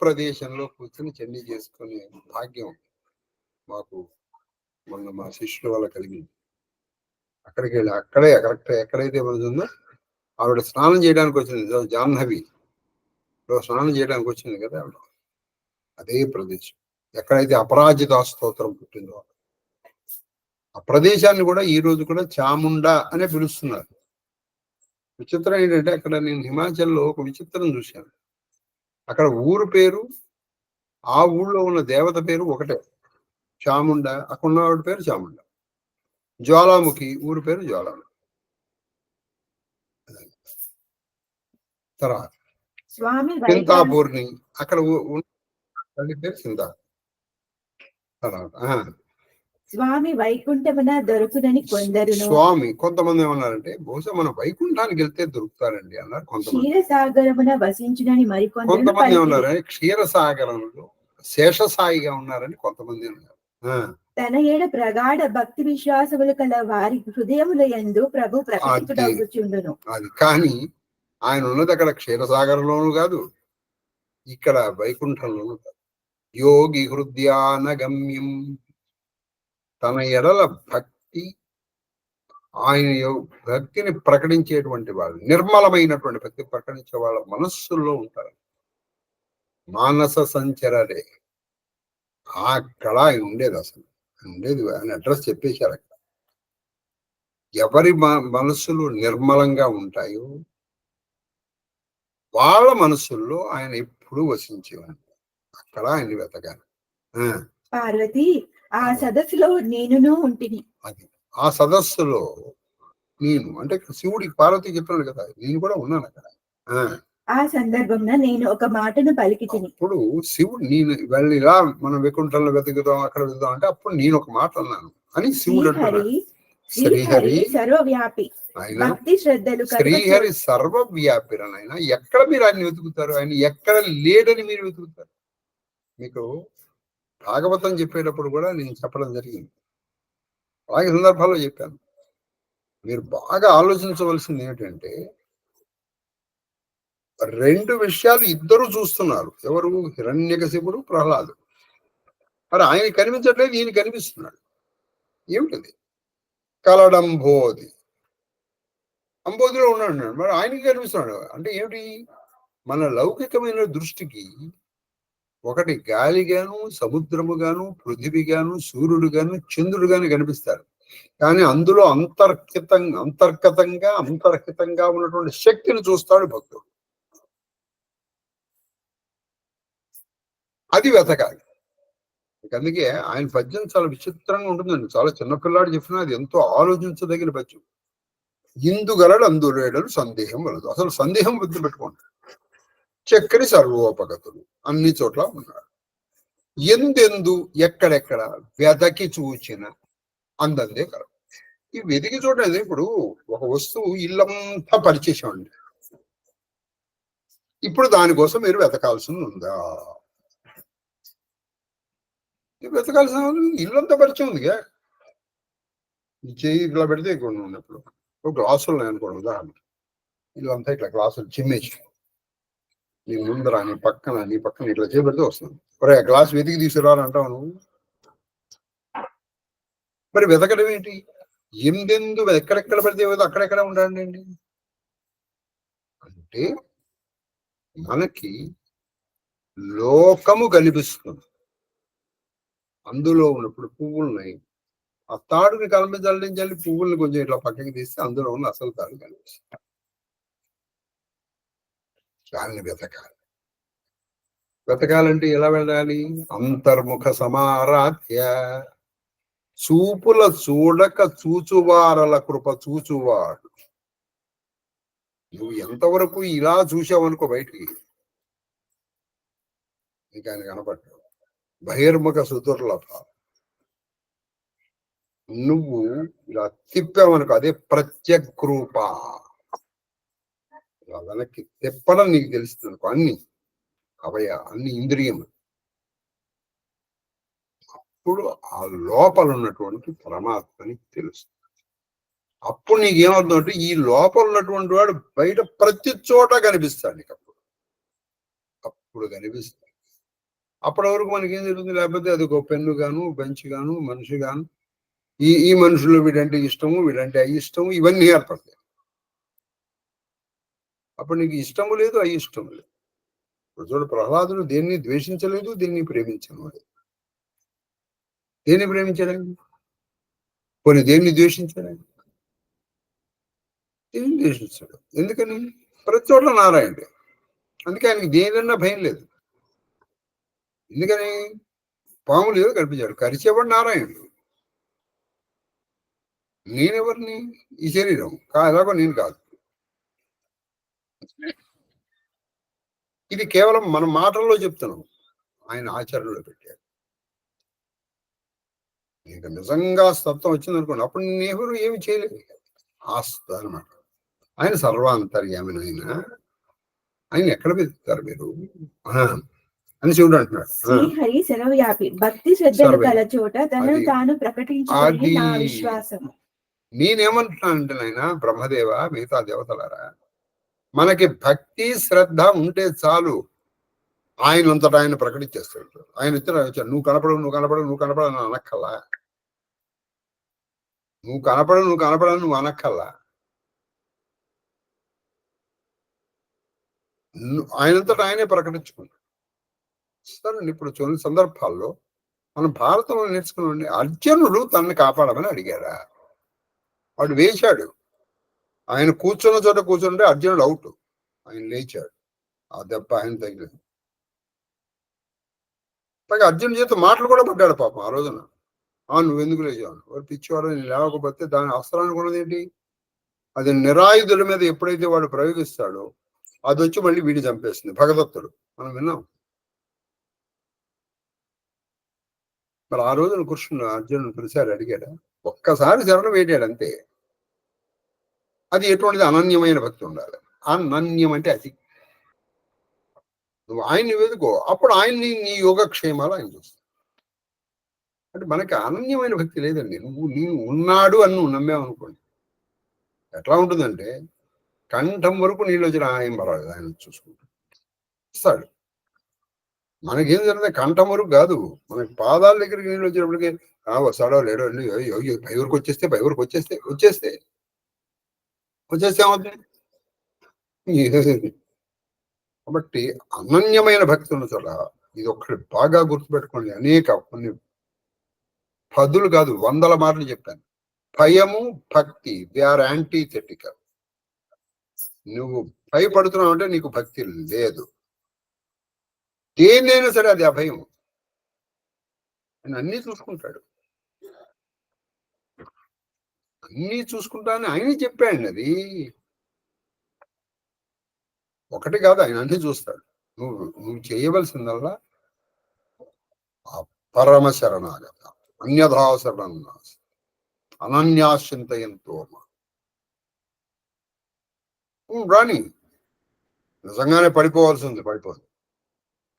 ప్రదేశంలో కూర్చొని చెల్లి చేసుకునే భాగ్యం మాకు మొన్న మా శిష్యుల వల్ల కలిగింది. అక్కడికి వెళ్ళి అక్కడే కరెక్ట్ ఎక్కడైతే ఉందో ఆవిడ స్నానం చేయడానికి వచ్చింది, జాహ్నవిలో స్నానం చేయడానికి వచ్చింది కదా ఆవిడ, అదే ప్రదేశం ఎక్కడైతే అపరాజిత స్తోత్రం పుట్టిందో ఆ ప్రదేశాన్ని కూడా ఈ రోజు కూడా చాముండా అనే పిలుస్తున్నారు. విచిత్రం ఏంటంటే అక్కడ నేను హిమాచల్లో ఒక విచిత్రం చూశాను. అక్కడ ఊరు పేరు, ఆ ఊళ్ళో ఉన్న దేవత పేరు ఒకటే, చాముండా. అక్కడ ఉన్నవాడి పేరు చాముండా. జ్వాలాముఖి ఊరు పేరు జ్వాలాముఖి. తర్వాత చింతాపూర్ణి అక్కడ పేరు చింతా. తర్వాత స్వామి వైకుంఠమున దొరుకునని కొందరు. స్వామి కొంతమంది ఏమన్నారంటే బహుశా మనం వైకుంఠానికి వెళ్తే దొరుకుతారండి అన్నారు. క్షీరసాగరమున వసించునని కొంతమంది ఏమన్నారని క్షీరసాగరంలో శేషసాయిగా ఉన్నారని కొంతమంది ఉన్నారు. తన ఏడ ప్రగాఢ భక్తి విశ్వాసములు కల వారి హృదయముల యందు ప్రభు ప్రకటించుచుండును. అది కానీ ఆయన ఉన్నది అక్కడ క్షీరసాగరంలోనూ కాదు, ఇక్కడ వైకుంఠంలోనూ కాదు. యోగి హృదయాన గమ్యం. తన ఎడల భక్తి, ఆయన భక్తిని ప్రకటించేటువంటి వాళ్ళు, నిర్మలమైనటువంటి భక్తి ప్రకటించే వాళ్ళ మనస్సుల్లో ఉంటారు. మానస సంచరరే. అక్కడ ఆయన ఉండేది, అసలు ఉండేది ఆయన అడ్రస్ చెప్పేశారు అక్కడ. ఎవరి మనస్సులు నిర్మలంగా ఉంటాయో వాళ్ళ మనస్సుల్లో ఆయన ఎప్పుడు వసించేవాడు. అక్కడ ఆయన వెతకాలి. పార్వతి ఆ సదస్సులో నేనును ఉంటిని. అది ఆ సదస్సులో నేను అంటే శివుడికి పార్వతి చెప్పాడు కదా, నేను కూడా ఉన్నాను అక్కడ. ఆ సందర్భంలో నేను ఒక మాటను పలికితిని. అప్పుడు శివుడు నేను వెళ్ళిరా మనం వైకుంఠంలో వెతుకుదాం అక్కడ వెతుకుదాం అంటే అప్పుడు నేను ఒక మాట అన్నాను అని శివుడు అంటున్నాడు. శ్రీహరి సర్వవ్యాపి, భక్తి శ్రద్ధలు శ్రీహరి సర్వవ్యాపి. ఆయన ఎక్కడ మీరు ఆయన వెతుకుతారు? ఆయన ఎక్కడ లేడని మీరు వెతుకుతారు? మీకు భాగవతం చెప్పేటప్పుడు కూడా నేను చెప్పడం జరిగింది, అలాగే సందర్భాల్లో చెప్పాను. మీరు బాగా ఆలోచించవలసింది ఏమిటంటే, రెండు విషయాలు ఇద్దరు చూస్తున్నారు. ఎవరు? హిరణ్యకశిపుడు, ప్రహ్లాదు. మరి ఆయన కనిపించట్లేదు, ఈయన కనిపిస్తున్నాడు. ఏమిటది? కలడంబోది, అంబోధిలో ఉన్నాడు, మరి ఆయనకి కనిపిస్తున్నాడు. అంటే ఏమిటి? మన లౌకికమైన దృష్టికి ఒకటి గాలిగాను, సముద్రముగాను, పృథివిగాను, సూర్యుడుగాను, చంద్రుడుగాను కనిపిస్తారు. కానీ అందులో అంతర్గతంగా ఉన్నటువంటి శక్తిని చూస్తాడు భక్తుడు. అది వెతకాలి. అందుకే ఆయన పద్యం చాలా విచిత్రంగా ఉంటుందండి. చాలా చిన్నపిల్లాడు చెప్పినా అది ఎంతో ఆలోచించదగిన పద్యం. ఇందుగలడు అందులేడలు సందేహం వలదు. అసలు సందేహం వద్దు పెట్టుకోండి. చక్కని సర్వోపగతులు అన్ని చోట్ల ఉన్నాడు. ఎందెందు ఎక్కడెక్కడ వెతకి చూచిన అందందే కలవు. ఈ వెతికి చూడండి. ఇప్పుడు ఒక వస్తువు ఇల్లంతా పరిచేసామండి, ఇప్పుడు దానికోసం మీరు వెతకాల్సింది ఉందా? వెతకాల్సిన ఇల్లంతా పరిచయం ఉందిగా. ఈ చెయ్యి ఇట్లా పెడితే కొన్ని ఉన్నప్పుడు ఒక గ్లాసులు ఉన్నాయి అనుకోండి, ఉదాహరణ ఇల్లంతా ఇట్లా గ్లాసులు చిమ్మేసి నీ ముందర నీ పక్కన ఇట్లా చేపెడితే వస్తుంది. ఒరే గ్లాస్ వెతికి తీసుకురాని అంటావు నువ్వు. మరి వెతకడం ఏంటి? ఎందెందు ఎక్కడెక్కడ పడితే అక్కడెక్కడ ఉండండి అంటే మనకి లోకము కనిపిస్తుంది. అందులో ఉన్నప్పుడు పువ్వులున్నాయి, ఆ తాడుని కలప జల్లించాలి, పువ్వుల్ని కొంచెం ఇట్లా పక్కకి తీస్తే అందులో ఉన్న అసలు తాడు కనిపిస్తుంది. దాన్ని వెతకాలంటే ఎలా వెళ్ళాలి? అంతర్ముఖ సమారాధ్య, చూపుల చూడక చూచువారల కృప చూచువాడు. నువ్వు ఎంతవరకు ఇలా చూసావనుకో బయటికి, నీకు ఆయన కనపడ్డావు. బహిర్ముఖ సుదుర్లభ. నువ్వు ఇలా తిప్పావనుకో అదే ప్రత్యగ్రూప. ఇలా వెనక్కి తిప్పడం నీకు తెలుస్తుంది అనుకో, అన్ని ఇంద్రియం. అప్పుడు ఆ లోపల ఉన్నటువంటి పరమాత్మని తెలుస్తుంది. అప్పుడు నీకేమవుతుందంటే ఈ లోపల ఉన్నటువంటి వాడు బయట ప్రతి చోట కనిపిస్తాడు నీకు. అప్పుడు కనిపిస్తాడు. అప్పటి వరకు మనకేం జరుగుతుంది? లేకపోతే అది ఒక పెన్ను గాను, బెంచ్ గాను, మనిషి గాను, ఈ మనుషులు వీడంటే ఇష్టము, వీడంటే అయిష్టము, ఇవన్నీ ఏర్పడతాయి. అప్పుడు నీకు ఇష్టము లేదు, అయిష్టము లేదు. చూడు, ప్రహ్లాదుడు దేన్ని ద్వేషించలేదు, దేన్ని ప్రేమించలేదు. దేన్ని ప్రేమించలేదు, కొన్ని దేన్ని ద్వేషించలేదు, దేన్ని ద్వేషించాడు. ఎందుకని? ప్రతి చోట్ల నారాయణుడే. అందుకే ఆయనకి దేనికన్నా భయం లేదు. ఎందుకని? పాములు ఏదో కనిపించాడు, కరిచేవాడు నారాయణుడు. నేనెవరిని? ఈ శరీరం ఎలాగో నేను కాదు. ఇది కేవలం మన మాటల్లో చెప్తున్నాం, ఆయన ఆచరణలో పెట్టాడు. నీకు నిజంగా తత్వం వచ్చింది అనుకోండి, అప్పుడు నేనెవరు ఏమి చేయలేదు. అనమాట. ఆయన సర్వాంతర్యామిని. ఆయన ఎక్కడ వెతుకుతారు మీరు అని శివుడు అంటున్నాడు. శ్రీహరి సర్వవ్యాపి, భక్తి శ్రద్ధలు కల చోట తనను తాను ప్రకటించుకునే నా విశ్వాసం. నేనేమంటున్నానంటే నాయన బ్రహ్మదేవ, మిగతా దేవతలారా, మనకి భక్తి శ్రద్ధ ఉంటే చాలు, ఆయన అంతటా ఆయన ప్రకటించేస్తాడు. ఆయన వచ్చాడు, నువ్వు కనపడవు, నువ్వు కనపడవు, నువ్వు కనపడవు అని అనక్కల్లా. నువ్వు కనపడవు, నువ్వు కనపడవు, నువ్వు అనక్కల్లా. ఆయనంతటా ఆయనే ప్రకటించుకున్నాడు. సరే, ఇప్పుడు కొన్ని సందర్భాల్లో మనం భారతంలో నేర్చుకున్నాండి, అర్జునుడు తనని కాపాడమని అడిగాడా? వాడు వేశాడు. ఆయన కూర్చున్న చోట కూర్చుంటే అర్జునుడు అవుట్. ఆయన లేచాడు, ఆ దెబ్బ ఆయన తగిలింది. పైగా అర్జునుడి చేత మాటలు కూడా పడ్డాడు పాపం ఆ రోజున. నువ్వు ఎందుకు లేచావు? వాడు పిచ్చివాడు, నేను లేవకపోతే దాని అస్త్రానికి ఉన్నది ఏంటి? అది నిరాయుధుల మీద ఎప్పుడైతే వాడు ప్రయోగిస్తాడో అది వచ్చి మళ్ళీ వీడి చంపేస్తుంది. భగదత్తుడు మనం విన్నాం. మరి ఆ రోజున కృష్ణుడు అర్జునుడు ప్రతిసారి అడిగాడా? ఒక్కసారి శరణం వేడాడు అంతే. అది ఎటువంటిది? అనన్యమైన భక్తి ఉండాలి. అనన్యం అంటే అది. నువ్వు ఆయన్ని వెతుకో, అప్పుడు ఆయన్ని నీ యోగక్షేమాలు ఆయన చూస్తావు. అంటే మనకి అనన్యమైన భక్తి లేదండి. నేను ఉన్నాడు అని నువ్వు నమ్మావనుకోండి, ఎట్లా ఉంటుందంటే కంఠం వరకు నీళ్ళు వచ్చిన ఆయన పర్వాలేదు, ఆయన చూసుకుంటాడు, ఇస్తాడు. మనకేం జరిగితే కంఠం వరకు కాదు, మనకి పాదాల దగ్గరికి నీళ్ళు వచ్చినప్పటికీ వస్తాడో లేడో పై వరకు వచ్చేస్తే వచ్చేస్తే ఏమవుతుంది? కాబట్టి అనన్యమైన భక్తి ఉన్న చోట ఇది ఒక్కటి బాగా గుర్తుపెట్టుకోండి. కొన్ని పదులు కాదు, 100 మార్లు చెప్పాను. భయము భక్తి, దే ఆర్ యాంటీథెటికల్. నువ్వు భయపడుతున్నావు అంటే నీకు భక్తి లేదు. దేన్నైనా సరే అది అభయం. ఆయన అన్నీ చూసుకుంటాడు, అన్నీ చూసుకుంటానని ఆయనే చెప్పాడు. అది ఒకటి కాదు, ఆయన అన్ని చూస్తాడు. నువ్వు చేయవలసిందల్లా పరమ శరణాగత, అన్యథా శరణం అనన్యాశ్చింతయంతో రాని. నిజంగానే పడిపోవాల్సింది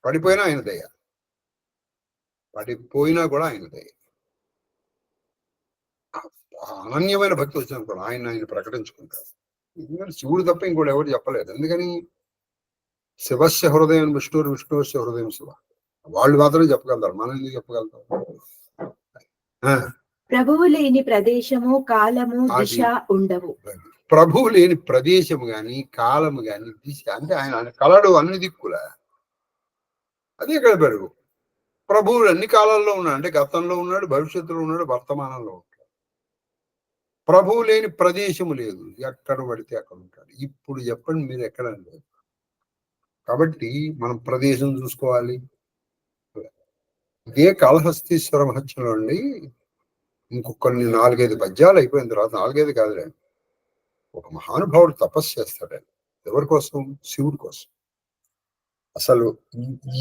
పడిపోయినా ఆయన దయ, పడిపోయినా కూడా ఆయన దయ. అనన్యమైన భక్తి వచ్చినప్పుడు ఆయన ప్రకటించుకుంటారు. శివుడు తప్ప ఇంకోటి ఎవరు చెప్పలేదు. ఎందుకని? శివస్య హృదయం విష్ణురు, విష్ణువస్య హృదయం శివ. వాళ్ళు మాత్రమే చెప్పగలుగుతారు, మనం ఎందుకు చెప్పగలుగుతాం? ప్రభువు లేని ప్రదేశము, కాలము, దిశ ఉండవు. ప్రభువు లేని ప్రదేశము గాని, కాలము గాని, దిశ అంటే ఆయన కలడు అన్ని దిక్కుల. అదే ఇక్కడ పెరుగు. ప్రభువులు అన్ని కాలాల్లో ఉన్నాడు, అంటే గతంలో ఉన్నాడు, భవిష్యత్తులో ఉన్నాడు, వర్తమానంలో ఉంటాడు. ప్రభువు లేని ప్రదేశము లేదు, ఎక్కడ పడితే అక్కడ ఉంటాడు. ఇప్పుడు చెప్పండి మీరు ఎక్కడ లేదు. కాబట్టి మనం ప్రదేశం చూసుకోవాలి. ఇదే కాళహస్తీశ్వర మహత్యంలో అండి, ఇంకొన్ని 4-5 పద్యాలు అయిపోయిన తర్వాత, 4-5 కాదులే, ఒక మహానుభావుడు తపస్సు చేస్తాడు. ఎవరి కోసం? శివుడి కోసం. అసలు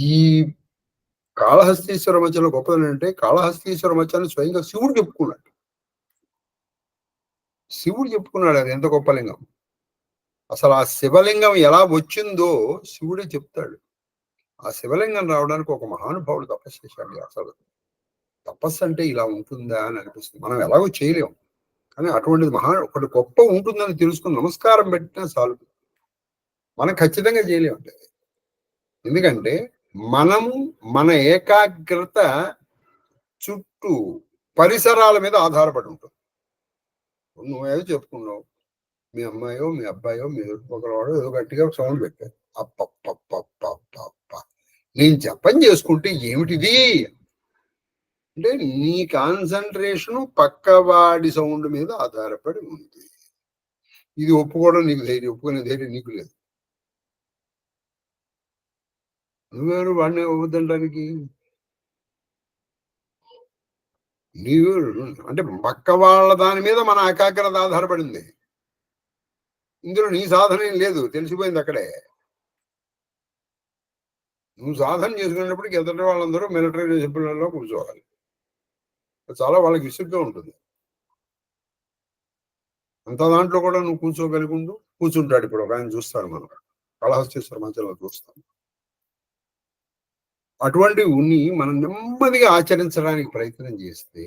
ఈ కాళహస్తీశ్వర మధ్యలో గొప్పది ఏంటంటే, కాళహస్తీశ్వర మధ్యాన్ని స్వయంగా శివుడు చెప్పుకున్నాడు. అది ఎంత గొప్ప లింగం. అసలు ఆ శివలింగం ఎలా వచ్చిందో శివుడే చెప్తాడు. ఆ శివలింగం రావడానికి ఒక మహానుభావుడు తపస్సు చేశాడు. అసలు తపస్సు అంటే ఇలా ఉంటుందా అని అనిపిస్తుంది. మనం ఎలాగో చేయలేం, కానీ అటువంటిది ఒకటి గొప్ప ఉంటుందని తెలుసుకుని నమస్కారం పెట్టినా చాలు. మనం ఖచ్చితంగా చేయలేము. ఎందుకంటే మనము మన ఏకాగ్రత చుట్టూ పరిసరాల మీద ఆధారపడి ఉంటుంది. నువ్వేదో చెప్పుకున్నావు, మీ అమ్మాయో మీ అబ్బాయో మీ ఒకవాడో ఏదో గట్టిగా సౌండ్ పెట్టారు, అప్ప నేను జపం చేసుకుంటే ఏమిటిది అంటే, నీ కాన్సన్ట్రేషన్ పక్కవాడి సౌండ్ మీద ఆధారపడి ఉంది. ఇది ఒప్పుకోవడం నీకు ధైర్యం, ఒప్పుకునే ధైర్యం నీకు లేదు. నువ్వెవరు వాడిని అవ్వద్దంటానికి? నీవు అంటే పక్క వాళ్ళ దాని మీద మన ఏకాగ్రత ఆధారపడింది. ఇందులో నీ సాధన ఏం లేదు, తెలిసిపోయింది అక్కడే. నువ్వు సాధన చేసుకునేటప్పటికి ఎదుటి వాళ్ళందరూ మిలిటరీ డిసిప్లిన్లో కూర్చోవాలి. చాలా వాళ్ళకి విసుగ్గా ఉంటుంది. అంత దాంట్లో కూడా నువ్వు కూర్చోగలిగిండు కూర్చుంటాడు. ఇప్పుడు ఒక ఆయన చూస్తాడు, మనం కాళహస్తీశ్వర మధ్యలో చూస్తాం. అటువంటి ఉన్ని మనం నెమ్మదిగా ఆచరించడానికి ప్రయత్నం చేస్తే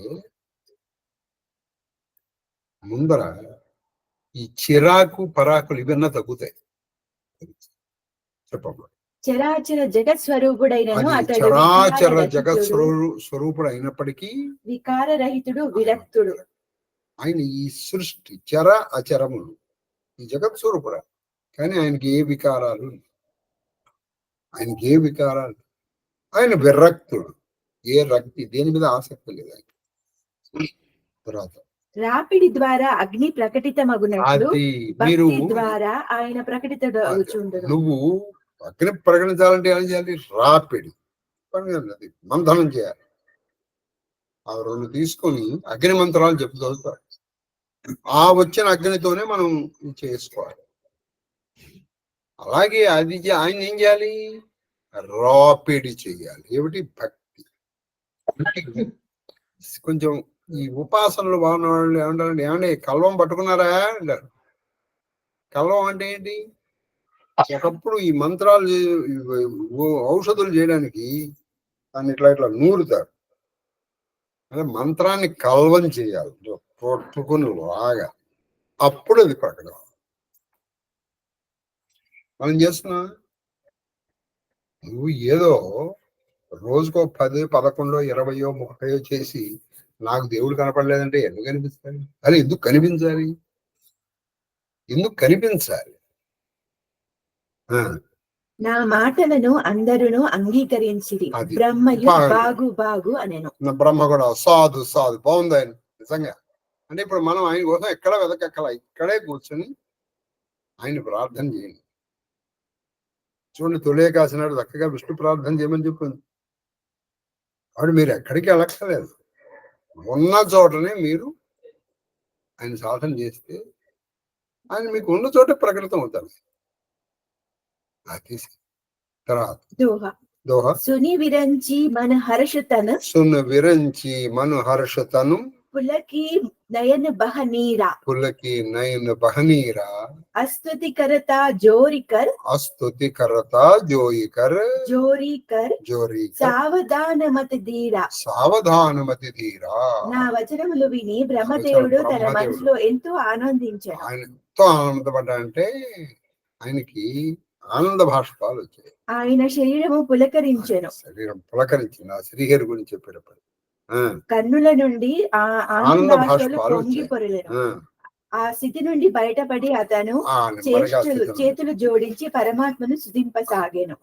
ముందర ఈ చిరాకు పరాకులు ఇవన్నీ తగ్గుతాయి. చెప్పమ్మా. చరాచర జగత్ స్వరూపుడైనను అది అతడు చరాచర వికార జగత్ రహితుడు, స్వరూపుడు అయినప్పటికీ వికారరహితుడు, విరక్తుడు. ఆయన ఈ సృష్టి చర అచరములు ఈ జగత్ స్వరూపుడు, కానీ ఆయనకి ఏ వికారాలు, ఆయన విరక్తుడు, ఏ రక్తి దేని మీద ఆసక్తి లేదు ఆయన. తర్వాత రాపిడి ద్వారా అగ్ని ప్రకటితమగునట్లు అది మీరు భక్తి ద్వారా ఆయన ప్రకటితమగుచుండును. నువ్వు అగ్ని ప్రకటించాలంటే ఏం చేయాలి? రాపిడి అది మంథనం చేయాలి. ఆ రెండు తీసుకొని అగ్ని మంత్రాలు చెప్తూ వస్తారు. ఆ వచ్చిన అగ్నితోనే మనం చేసుకోవాలి. అలాగే అది ఆయన ఏం చేయాలి? రాపిడి చేయాలి. ఏమిటి? భక్తి. కొంచెం ఈ ఉపాసనలు బాగున్న వాళ్ళు ఏమంటారంటే, ఏమంటే కల్వం పట్టుకున్నారా అంటారు. కల్వం అంటే ఏంటి? ఒకప్పుడు ఈ మంత్రాలు ఔషధులు చేయడానికి దాన్ని ఇట్లా నూరుతారు. అంటే మంత్రాన్ని కల్వం చేయాలి, పట్టుకుని లాగా, అప్పుడు అది ప్రకటన. మనం చేస్తున్నా నువ్వు ఏదో రోజుకో 10, 11, 20, 30 చేసి నాకు దేవుడు కనపడలేదంటే ఎందుకు కనిపిస్తాడు? అరే ఎందుకు కనిపించాలి? నా మాటలను అందరూ అంగీకరించిరి, బ్రహ్మయు బాగు బాగు అనెను. బ్రహ్మ కూడా సాధు బాగుంది ఆయన నిజంగా. అంటే ఇప్పుడు మనం ఆయన కోసం ఎక్కడ వెతకక్కల, ఇక్కడే కూర్చొని ఆయన ప్రార్థన చేయండి. చూడండి, తొలి ఏకాదశి నాడు చక్కగా విష్ణు ప్రార్థన చేయమని చెప్పింది. కాబట్టి మీరు ఎక్కడికి వెళ్ళక్కర్లేదు, ఉన్న చోటనే మీరు ఆయన సాధన చేస్తే ఆయన మీకు ఉన్న చోట ప్రకటితం అవుతారు. తర్వాత దోహ సుని విరంచి మన హర్షతను పులకి నయన బహనీరా అస్తుతి కరత జోరికర్ సావధానమతి ధీరా నా వచనములు విని బ్రహ్మదేవుడు తన మనసులో ఎంతో ఆనందించాడు. ఆయన ఎంతో ఆనందపడ్డా అంటే ఆయనకి ఆనంద భాష్పాలు వచ్చాయి. ఆయన శరీరం పులకరించిన ఆ శ్రీహరి గురించి చెప్పేటప్పుడు కన్నుల నుండి ఆనంద భాష్పాలు పొంగిపొరలేను. ఆ స్థితి నుండి బయటపడి అతను చేతులు జోడించి పరమాత్మను స్తుతింపసాగాను.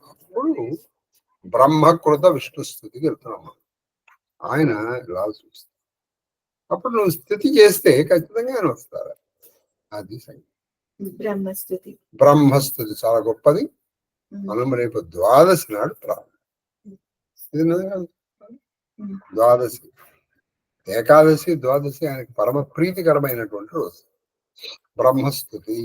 బ్రహ్మకృత విష్ణు స్థుతికి వెళ్తున్నాము. ఆయన ఇలా చూస్తారు. అప్పుడు నువ్వు స్థితి చేస్తే ఖచ్చితంగా ఆయన వస్తారు. అది బ్రహ్మస్థుతి చాలా గొప్పది. మనం రేపు ద్వాదశి నాడు ద్వాదశి, ఏకాదశి, ద్వాదశి ఆయనకి పరమ ప్రీతికరమైనటువంటి రోజు బ్రహ్మస్థుతి.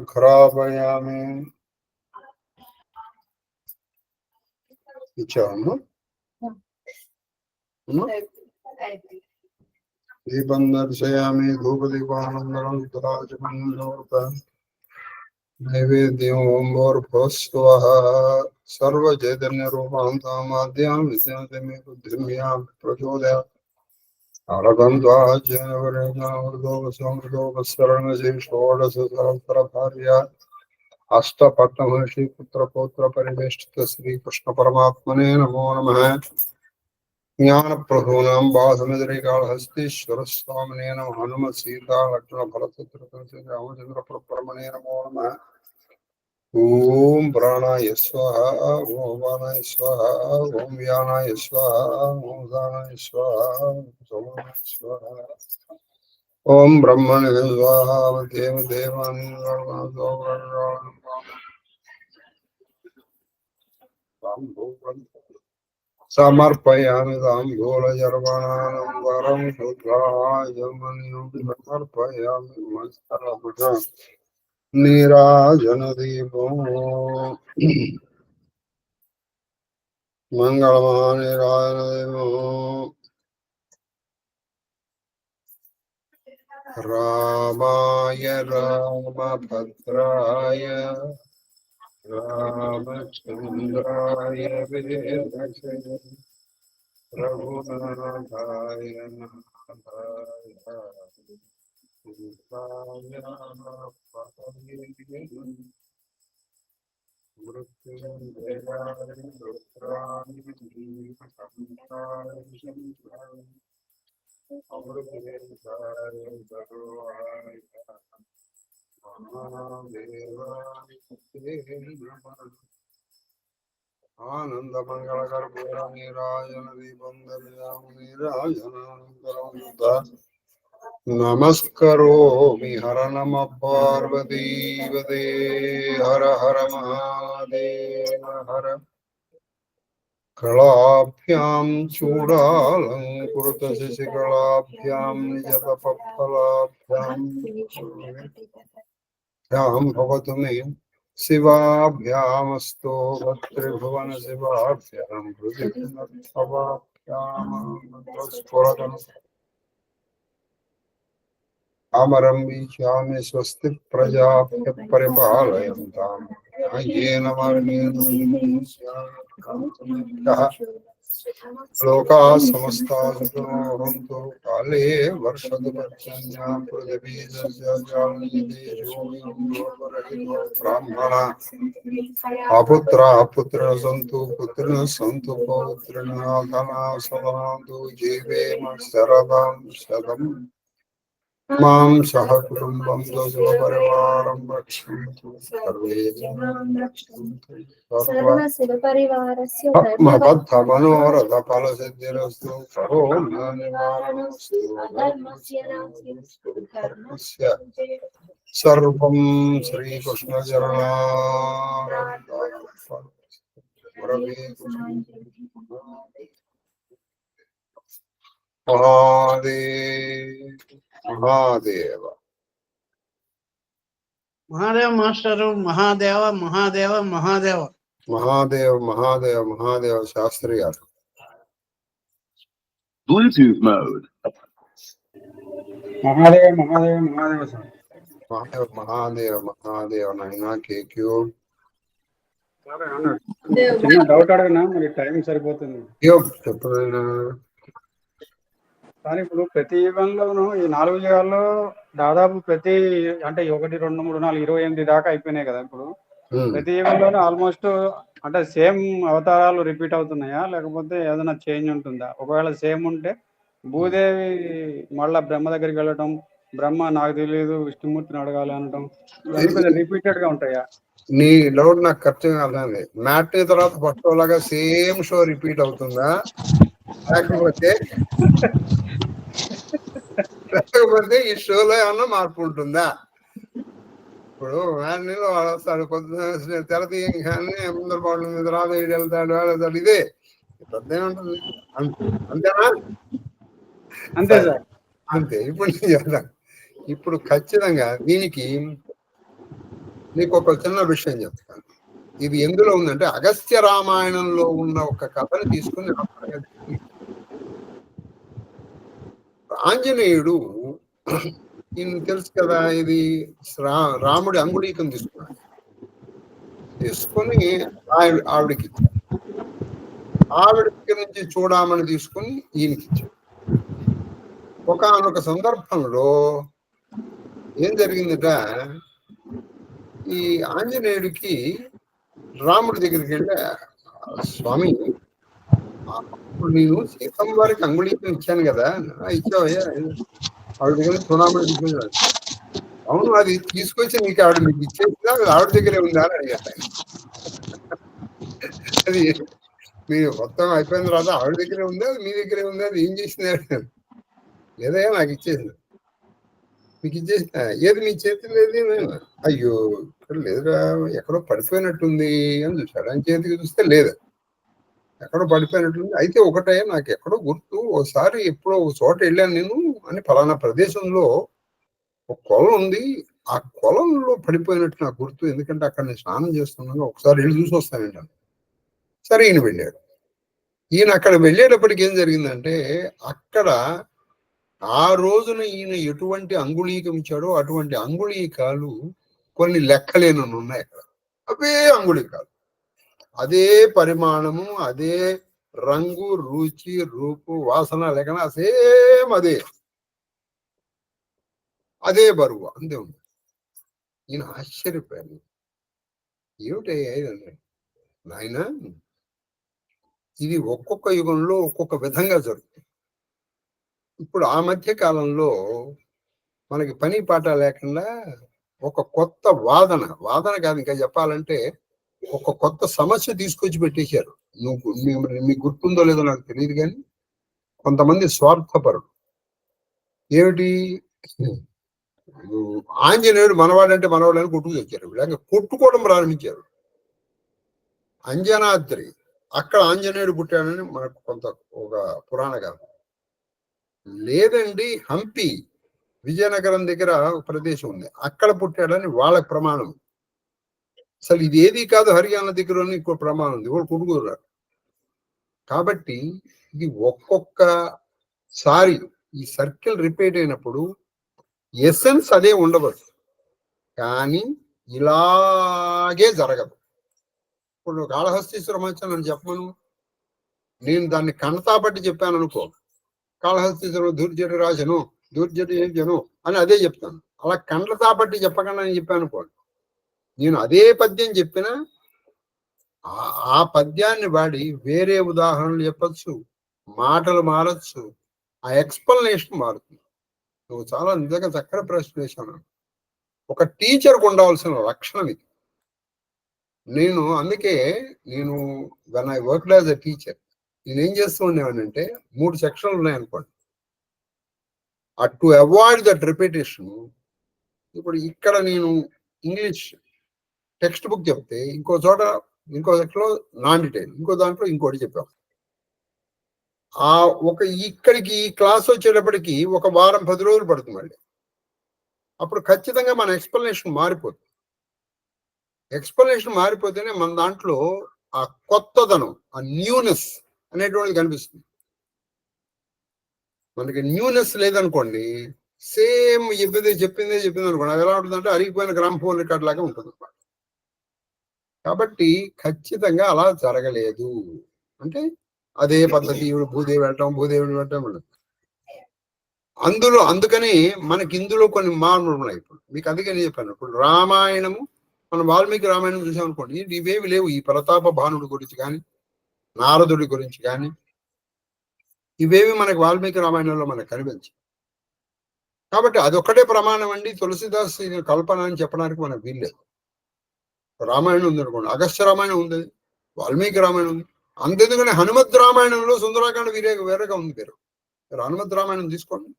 ధూపమాఘ్రాపయామి. ఇచ్చావమ్మా? దీపం దర్శయామి. ధూపదీపానందరం నైవేద్యం ఓం భూర్భువః సర్వచైతన్య రూపాంతమాద్యాం విద్యామి బుద్ధిమ్యాం ప్రచోదయాత్. అష్టపట్నమహర్షి పుత్ర పౌత్ర పరివేష్టిత శ్రీకృష్ణ పరమాత్మనే నమో నమః. జ్ఞాన ప్రసూనాం బాధమిదరికాళహస్తీశ్వర స్వామినే నమః. హనుమత్ సీతా లక్ష్మణ భరత రామచంద్ర పరబ్రహ్మణే నమో నమః. ఓం ప్రాణాయ స్వాహ, ఓం వానాయ స్వాహ, ఓం వ్యానాయ స్వాహ, ఓం దానాయ స్వాహ, సోమాయ స్వాహ. ఓం బ్రహ్మణే స్వాహ. దేవాని సమర్పయామి తాంబూలజర్వణానం వరం శుద్ధాయమన్యం సమర్పయామి మస్తరపుట నీరాజన దీపం. మంగళమానిరాయణదేవో రామాయ రామభద్రాయ రామచంద్రాయ వేదసే రఘునాథాయ నాథాయ సీతాయ పతయే మృత్యుంజయాయ రుద్రాయ సంహాయ శంకరాయ అమృతేశాయ సర్వాయ మహాదేవాయ నమః. ఆనందమంగళకర్పూర నీరాజన దీపం దర్శయామి నీరాజనానంతరం నమస్కరోమి హర నమ పార్వతీపదే హర హర మహాదేవ హర. కళాభ్యాం చూడాలంకృత శశికళాభ్యాం నిజతపఫలాభ్యాం భవతు మే శివాభ్యామస్తో భద్రిభువన శివాభ్యాం స్ఫురతను అమరం వీక్షామి స్వస్తి ప్రజాభ్య పరిపాలయంతాం న్యాయేన మార్గేణ లోకా సమస్తా సుఖినో భవంతు. కాలే వర్షతు పర్జన్యః పృథివీ బ్రాహ్మణ అపుత్రా పుత్రిణ సంతు పుత్రిణ సంతు పౌత్రిణ ధనా సదాంతు జీవేమ శరదాం శతం మాం సహ కుటుంబం పరివారం రక్షन्तు సర్వే ఆత్మబద్ధ మనోరథ ఫల సిద్ధిరస్తు కరోనా నివారణస్తు ధర్మస్య సర్వం శ్రీకృష్ణ మహాదేవ మహాదేవ మాస్టరు మహాదేవ మహాదేవ మహాదేవ మహాదేవ మహాదేవ మహాదేవ శాస్త్రి గారు. Bluetooth mode. Mahadeva Mahadeva Mahadeva sir. Mahadeva Mahadeva Mahadeva నైనా కేక్యూ చిన్న డౌట్ అడగనా, మరి టైం సరిపోతుంది చెప్పదైనా సార్. ఇప్పుడు ప్రతి యుగంలోనూ ఈ 4 యుగాల్లో దాదాపు ప్రతి అంటే 1, 2, 3, 4, 28 దాకా అయిపోయినాయి కదా. ఇప్పుడు ప్రతి యుగంలోనూ ఆల్మోస్ట్ అంటే సేమ్ అవతారాలు రిపీట్ అవుతున్నాయా, లేకపోతే ఏదైనా చేంజ్ ఉంటుందా? ఒకవేళ సేమ్ ఉంటే భూదేవి మళ్ళా బ్రహ్మ దగ్గరికి వెళ్ళటం, బ్రహ్మ నాకు తెలియదు విష్ణుమూర్తిని అడగాలి అనటం, రిపీటెడ్ గా ఉంటాయా? నీ డౌట్ నాకు ఖచ్చితంగా అర్థమైంది. మ్యాట్ తర్వాత ఫస్ట్ లాగా సేమ్ షో రిపీట్ అవుతుందా, లేకపోతే ఈ షోలో ఏమన్నా మార్పు ఉంటుందా? ఇప్పుడు మ్యాట్నీలో వస్తాడు, కొద్ది తెర తీయంగానే ముందర బాగుంటుంది మీద రాదు, వెళ్తాడు వెళ్తాడు, ఇదే పెద్ద ఉంటుంది. అంతేనా? అంతే సార్, అంతే. ఇప్పుడు ఇప్పుడు ఖచ్చితంగా దీనికి నీకు ఒక చిన్న విషయం చెప్తాను. ఇది ఎందులో ఉందంటే అగస్త్య రామాయణంలో ఉన్న ఒక కథని తీసుకుని ఆంజనేయుడు తెలుసు కదా, ఇది రాముడి అంగుళీకం తీసుకున్నాడు. తీసుకొని ఆవిడకి ఇచ్చాడు. ఆవిడ దగ్గర నుంచి చూడమని తీసుకుని ఈయనకి ఇచ్చాడు. ఒకానొక సందర్భంలో ఏం జరిగిందట, ఈ ఆంజనేయుడికి రాముడి దగ్గరికి వెళ్ళి, స్వామి నేను సీతమ్మ వారికి అంగుళీకం ఇచ్చాను కదా, ఇచ్చావయ్యా, ఆవిడ దగ్గర చూడమని తీసుకున్నాడు. అవును, అది తీసుకొచ్చి నీకు ఆవిడ మీకు ఇచ్చేసిందా, ఆవిడ దగ్గరే ఉందా అని అడిగాను. అది మీరు మొత్తం అయిపోయిన తర్వాత ఆవిడ దగ్గరే ఉందా, మీ దగ్గరే ఉందా, అది ఏం చేసింది? లేదయ్యా నాకు ఇచ్చేసింది. మీకు ఇచ్చేసిన ఏది మీ చేతి లేదు? అయ్యో ఇక్కడ లేదురా, ఎక్కడో పడిపోయినట్టుంది అని చూశాడు. ఆయన చేతికి చూస్తే లేదు, ఎక్కడో పడిపోయినట్టుంది. అయితే ఒకటే నాకు ఎక్కడో గుర్తు, ఒకసారి ఎప్పుడో ఒక చోట వెళ్ళాను నేను అని, ఫలానా ప్రదేశంలో ఒక కొలం ఉంది, ఆ కొలంలో పడిపోయినట్టు నాకు గుర్తు, ఎందుకంటే అక్కడ నేను స్నానం చేస్తున్నాను, ఒకసారి వెళ్ళి చూసి వస్తానంటాను. సరే ఈయన వెళ్ళాడు. ఈయన అక్కడ వెళ్ళేటప్పటికి ఏం జరిగిందంటే, అక్కడ ఆ రోజున ఈయన ఎటువంటి అంగుళీకమిచ్చాడో అటువంటి అంగుళీకాలు కొన్ని లెక్కలేనన్ని ఉన్నాయి అక్కడ. అవే అంగుళీకాలు, అదే పరిమాణము, అదే రంగు, రుచి, రూపు, వాసన, లేఖన సేమ్ అదే బరువు, అంతే ఉంది. ఈయన ఆశ్చర్యపోయాను, ఏమిటయ్యా ఇదండి నాయన, ఇది ఒక్కొక్క యుగంలో ఒక్కొక్క విధంగా జరుగుతుంది. ఇప్పుడు ఆ మధ్య కాలంలో మనకి పని పాట లేకుండా ఒక కొత్త వాదన కాదు, ఇంకా చెప్పాలంటే ఒక కొత్త సమస్య తీసుకొచ్చి పెట్టేశారు. మీకు గుర్తుందో లేదో నాకు తెలియదు, కానీ కొంతమంది స్వార్థపరుడు ఏమిటి, ఆంజనేయుడు మనవాడంటే మనవాడని కొట్టుకు తెచ్చారు, లేక కొట్టుకోవడం ప్రారంభించారు. అంజనాద్రి, అక్కడ ఆంజనేయుడు పుట్టాడని మనకు కొంత ఒక పురాణ గాథ. లేదండి, హంపి విజయనగరం దగ్గర ఒక ప్రదేశం ఉంది, అక్కడ పుట్టాడని వాళ్ళకి ప్రమాణం. అసలు ఇది ఏది కాదు, హర్యానా దగ్గర ఇంకో ప్రమాణం ఉంది, వాళ్ళు కొడుకున్నారు. కాబట్టి ఇది ఒక్కొక్కసారి ఈ సర్కిల్ రిపీట్ అయినప్పుడు ఎసెన్స్ అదే ఉండవచ్చు, కానీ ఇలాగే జరగదు. ఇప్పుడు కాళహస్తీశ్వర మహత్యం నన్ను చెప్పమను, నేను దాన్ని కణతాపట్టి చెప్పాను అనుకో, కాళహస్తీశ్వరం దూర్జటి రాజను, దూర్జటి జను అని అదే చెప్తాను. అలా కండ్లతాపట్టి చెప్పకుండా నేను చెప్పాను అనుకోండి, నేను అదే పద్యం చెప్పినా ఆ పద్యాన్ని వాడి వేరే ఉదాహరణలు చెప్పచ్చు, మాటలు మారచ్చు, ఆ ఎక్స్ప్లెనేషన్ మారుతుంది. నువ్వు చాలా నిజంగా చక్కటి ప్రశ్న వేశాను. ఒక టీచర్కు ఉండవలసిన లక్షణం ఇది. అందుకే నేను when I work as a teacher, నేనేం చేస్తూ ఉండేవానంటే 3 సెక్షన్లు ఉన్నాయనుకోండి, టు అవాయిడ్ దట్ రిపిటేషన్. ఇప్పుడు ఇక్కడ నేను ఇంగ్లీష్ టెక్స్ట్ బుక్ చెప్తే ఇంకో చోట ఇంకో సెక్షన్లో నాన్ డీటెయిల్, ఇంకో దాంట్లో ఇంకోటి చెప్పాం. ఇక్కడికి ఈ క్లాస్ వచ్చేటప్పటికి ఒక వారం 10 రోజులు పడుతుంది మళ్ళీ. అప్పుడు ఖచ్చితంగా మన ఎక్స్ప్లెనేషన్ మారిపోతుంది. ఎక్స్ప్లెనేషన్ మారిపోతేనే మన దాంట్లో ఆ కొత్తదనం, ఆ న్యూనెస్ అనేటువంటిది కనిపిస్తుంది. మనకి న్యూనెస్ లేదనుకోండి, సేమ్ చెప్పిందే అనుకోండి, అది ఎలా ఉంటుందంటే అరిగిపోయిన గ్రామ్ఫోన్ రికార్డ్ లాగా ఉంటుంది అనమాట. కాబట్టి ఖచ్చితంగా అలా జరగలేదు అంటే అదే పద్ధతి. ఇప్పుడు భూదేవుడు వెళ్ళటం అందుకని మనకి ఇందులో కొన్ని మార్పులు ఉన్నాయి. ఇప్పుడు మీకు అందుకని చెప్పాను, ఇప్పుడు రామాయణము, మనం వాల్మీకి రామాయణం చూసామనుకోండి, ఇవేవి లేవు. ఈ ప్రతాప భానుడి గురించి కానీ, నారదుడి గురించి కానీ, ఇవేవి మనకి వాల్మీకి రామాయణంలో మనకు కనిపించు. కాబట్టి అదొక్కటే ప్రమాణం అండి, తులసిదాస్ కల్పన అని చెప్పడానికి మనకు వీల్లేదు. రామాయణం ఉంది అనుకోండి, అగస్త్య రామాయణం ఉంది, వాల్మీకి రామాయణం ఉంది. అంతెందుకని హనుమద్ రామాయణంలో సుందరాకాండ వేరేగా ఉంది పేరు. హనుమద్ రామాయణం తీసుకోండి,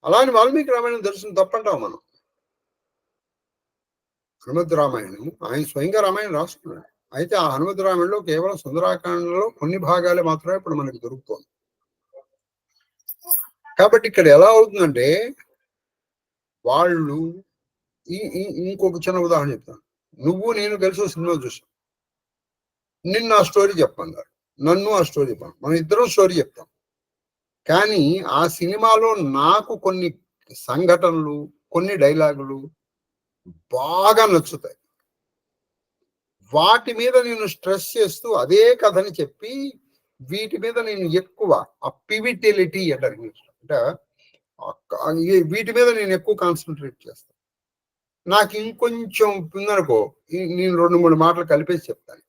అలానే వాల్మీకి రామాయణం దర్శనం తప్పంటాం మనం. హనుమద్ రామాయణం ఆయన స్వయంగా రామాయణం రాసుకున్నాడు. అయితే ఆ హనుమద్ రామాయణంలో కేవలం సుందరాకాండలో కొన్ని భాగాలే మాత్రమే ఇప్పుడు మనకి దొరుకుతుంది. కాబట్టి ఇక్కడ ఎలా అవుతుందంటే, వాళ్ళు ఇంకొక చిన్న ఉదాహరణ చెప్తాను. నువ్వు నేను కలిసి సినిమా చూసాం, నిన్ను ఆ స్టోరీ చెప్పన్నారు, నన్ను ఆ స్టోరీ చెప్పాను, మనం ఇద్దరం స్టోరీ చెప్తాం. కానీ ఆ సినిమాలో నాకు కొన్ని సంఘటనలు, కొన్ని డైలాగులు బాగా నచ్చుతాయి. వాటి మీద నేను స్ట్రెస్ చేస్తూ అదే కథని చెప్పి వీటి మీద నేను ఎక్కువ పివిటిలిటీ అంటారు అంటే వీటి మీద నేను ఎక్కువ కాన్సన్ట్రేట్ చేస్తాను. నాకు ఇంకొంచెం ఉందనుకో, నేను 2-3 మాటలు కలిపేసి చెప్తాను.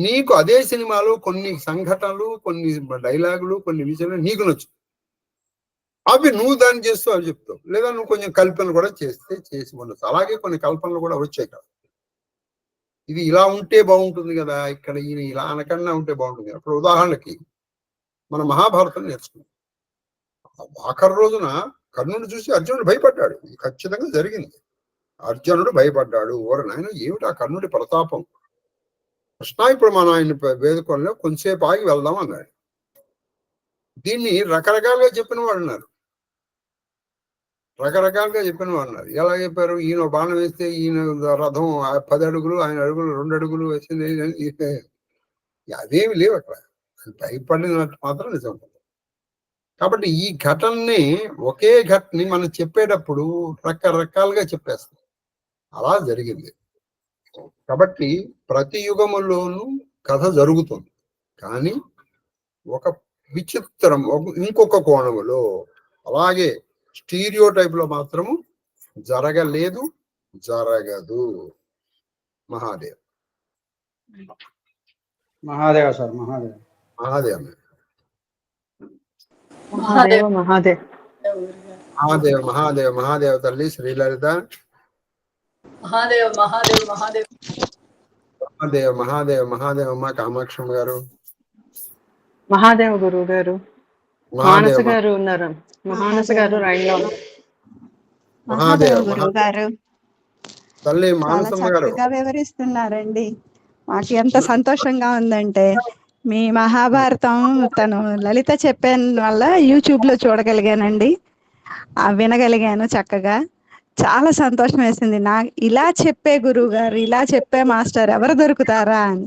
నీకు అదే సినిమాలో కొన్ని సంఘటనలు, కొన్ని డైలాగులు, కొన్ని విషయాలు నీకు నచ్చు, అవి నువ్వు దాన్ని చేస్తూ అవి చెప్తావు. లేదా నువ్వు కొంచెం కల్పనలు కూడా చేసి ఉండొచ్చు. అలాగే కొన్ని కల్పనలు కూడా వచ్చాయి కదా, ఇది ఇలా ఉంటే బాగుంటుంది కదా, ఇక్కడ ఈయన ఇలా అనకన్నా ఉంటే బాగుంటుంది కదా. ఇప్పుడు ఉదాహరణకి మన మహాభారతం నేర్చుకున్నాం. ఆఖరి రోజున కర్ణుడు చూసి అర్జునుడు భయపడ్డాడు. ఇది ఖచ్చితంగా జరిగింది. అర్జునుడు భయపడ్డాడు. ఓరు నాయన, ఏమిటి ఆ కర్ణుడి ప్రతాపం. కృష్ణ, ఇప్పుడు మనం ఆయన వేదుకోవడంలో కొంచెంసేపు ఆగి వెళ్దాం అన్నాడు. దీన్ని రకరకాలుగా చెప్పిన వాళ్ళు ఉన్నారు, ఎలా చెప్పారు? ఈయన బాణం వేస్తే ఈయన రథం 10 అడుగులు, ఆయన 2 అడుగులు వేసింది. అదేమి లేవు అక్కడ. భయపడినట్టు మాత్రం నిజం. కాబట్టి ఈ ఘటనని ఒకే ఘటనని మనం చెప్పేటప్పుడు రకరకాలుగా చెప్పేస్తాం. అలా జరిగింది. కాబట్టి ప్రతి యుగములోనూ కథ జరుగుతుంది. కానీ ఒక విచిత్రం ఇంకొక కోణములో అలాగే స్టీరియో టైప్ లో మాత్రము జరగలేదు, జరగదు. మహాదేవ్ మహాదేవ సార్, మహాదేవ్. మహాదేవ్ మహాదేవ మహాదేవ్ మహాదేవ్ మహాదేవ్ మహాదేవ్ తల్లి శ్రీలలిత మహాదేవ్ మహాదేవ్ మహాదేవ్ మహాదేవ్ మహాదేవ్ మహాదేవ్ అమ్మ కామాక్షమ్మ గారు, మహాదేవ్ గురువు గారు, మహాదేవ్ మానస గారు ఉన్నారు. మానస గారు రైల్లో మహాదేవ్ గురువు గారు తల్లి చాలా మానసమ్మ గారు. చక్కగా వివరిస్తున్నారండి. మాకు ఎంత సంతోషంగా ఉందంటే మీ మహాభారతం తను లలిత చెప్పిన వల్ల యూట్యూబ్ లో చూడగలిగానండి, వినగలిగాను చక్కగా. చాలా సంతోషం వేసింది. ఇలా చెప్పే గురువు గారు, ఇలా చెప్పే మాస్టర్ ఎవరు దొరుకుతారా అని.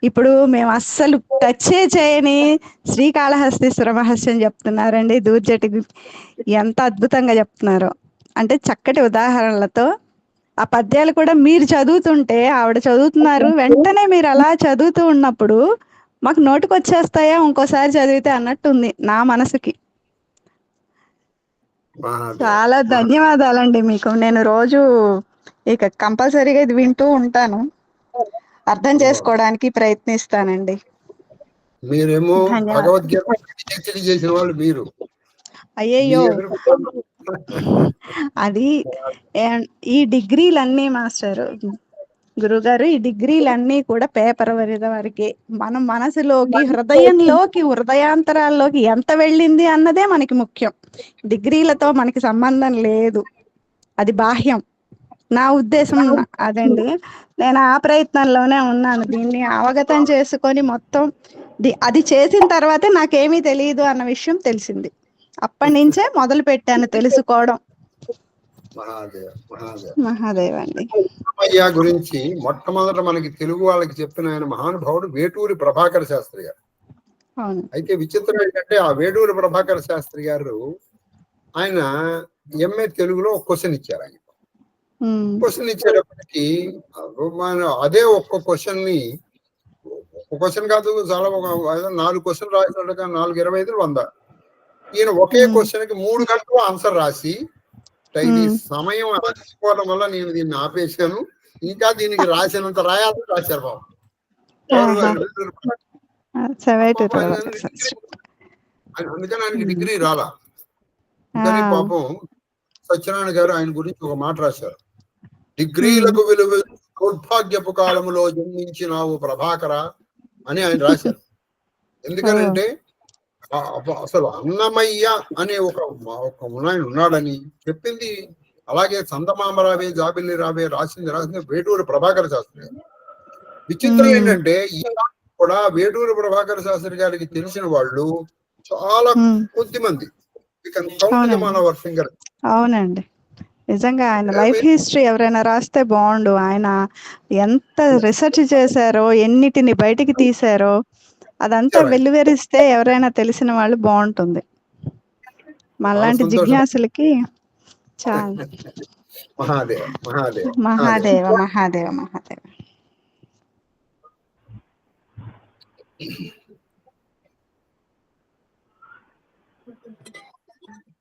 ఇప్పుడు మేము అస్సలు టచే చేయని శ్రీకాళహస్తీశ్వర మహర్షి చెప్తున్నారండి. దూర్జటి ఎంత అద్భుతంగా చెప్తున్నారు అంటే చక్కటి ఉదాహరణలతో. ఆ పద్యాలు కూడా మీరు చదువుతుంటే, ఆవిడ చదువుతున్నారు, వెంటనే మీరు అలా చదువుతూ ఉన్నప్పుడు మాకు నోటికి వచ్చేస్తాయా ఇంకోసారి చదివితే అన్నట్టుంది నా మనసుకి. చాలా ధన్యవాదాలండి మీకు. నేను రోజు ఇక కంపల్సరీగా ఇది వింటూ ఉంటాను, అర్థం చేసుకోవడానికి ప్రయత్నిస్తానండి. మీరేమో ధన్యవాదాలు. భగవద్గీత PhD చేసిన వాళ్ళు మీరు. అయ్యయ్యో, మీ ఎదురు అది ఈ డిగ్రీలన్నీ మాస్టర్ గురుగారు, ఈ డిగ్రీలన్నీ కూడా పేపర్ వరకే. మనం మనసులోకి, హృదయంలోకి, హృదయాంతరాల్లోకి ఎంత వెళ్ళింది అన్నదే మనకి ముఖ్యం. డిగ్రీలతో మనకి సంబంధం లేదు, అది బాహ్యం. నా ఉద్దేశం అదండి. నేను ఆ ప్రయత్నంలోనే ఉన్నాను. దీన్ని అవగతం చేసుకొని మొత్తం అది చేసిన తర్వాతే నాకేమీ తెలియదు అన్న విషయం తెలిసింది. అప్పటి నుంచే మొదలు పెట్టాను తెలుసుకోవడం. మహాదేవ్ మహాదేవ్ మహాదేవ్ అండి. రామయ్య గురించి మొట్టమొదట మనకి తెలుగు వాళ్ళకి చెప్పిన ఆయన మహానుభావుడు వేటూరి ప్రభాకర శాస్త్రి గారు. అవును. అయితే విచిత్రం ఏంటంటే ఆ వేటూరి ప్రభాకర శాస్త్రి గారు ఆయన MA తెలుగులో ఒక క్వశ్చన్ ఇచ్చారు. ఆయన క్వశ్చన్ ఇచ్చేటప్పటికి అదే ఒక్క క్వశ్చన్ ని, ఒక క్వశ్చన్ కాదు, చాలా 4 క్వశ్చన్ రాసినట్టుగా 4, 25, 100. ఈయన ఒకే క్వశ్చన్ కి 3 గంటలు ఆన్సర్ రాసి, ఇది సమయం తీసుకోవడం వల్ల నేను దీన్ని ఆపేశాను, ఇంకా దీనికి రాసినంత రాయాలని రాశారు బాబు. అందుకని ఆయనకి డిగ్రీ రాలా. అందుకని పాపం సత్యనారాయణ గారు ఆయన గురించి ఒక మాట రాశారు. డిగ్రీలకు విలువ దౌర్భాగ్యపు కాలములో జన్మించినావు ప్రభాకర అని ఆయన రాశారు. ఎందుకనంటే అసలు అన్నమయ్య అనే ఒక ఆయన ఉన్నాడని చెప్పింది, అలాగే సందమామరావే జాబిల్లి రావే రాసింది వేటూరి ప్రభాకర శాస్త్రి గారు. విచిత్రం ఏంటంటే ఈ కూడా వేటూరి ప్రభాకర శాస్త్రి గారికి తెలిసిన వాళ్ళు చాలా కొద్ది మంది. అవునండి, నిజంగా ఆయన లైఫ్ హిస్టరీ ఎవరైనా రాస్తే బాగుండు. ఆయన ఎంత రిసెర్చ్ చేశారో, ఎన్నిటిని బయటికి తీశారో, అదంతా వెలువరిస్తే ఎవరైనా తెలిసిన వాళ్ళు బాగుంటుంది. మనలాంటి జిజ్ఞాసులకి చాలా. మహాదేవ మహాదేవ మహాదేవ మహాదేవ మహాదేవ.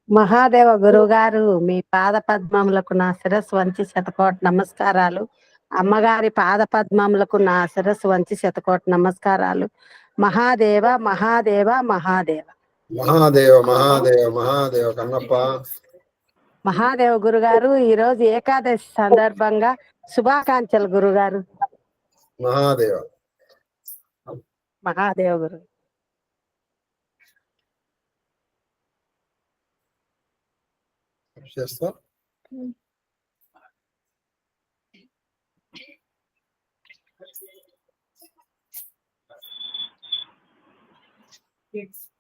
మహాదేవ గురుగారు, మీ పాద పద్మములకు నా శిరస్సు వంచి శతకోటి నమస్కారాలు. అమ్మగారి పాద పద్మములకు నా శిరస్సు వంచి శతకోటి నమస్కారాలు. మహాదేవ మహాదేవ మహాదేవ మహాదేవ మహాదేవ మహాదేవ కన్నప్ప. మహాదేవ గురుగారు, ఈ రోజు ఏకాదశి సందర్భంగా శుభాకాంక్షలు గురుగారు. మహాదేవ మహాదేవ గురు. చేస్తా. Yes.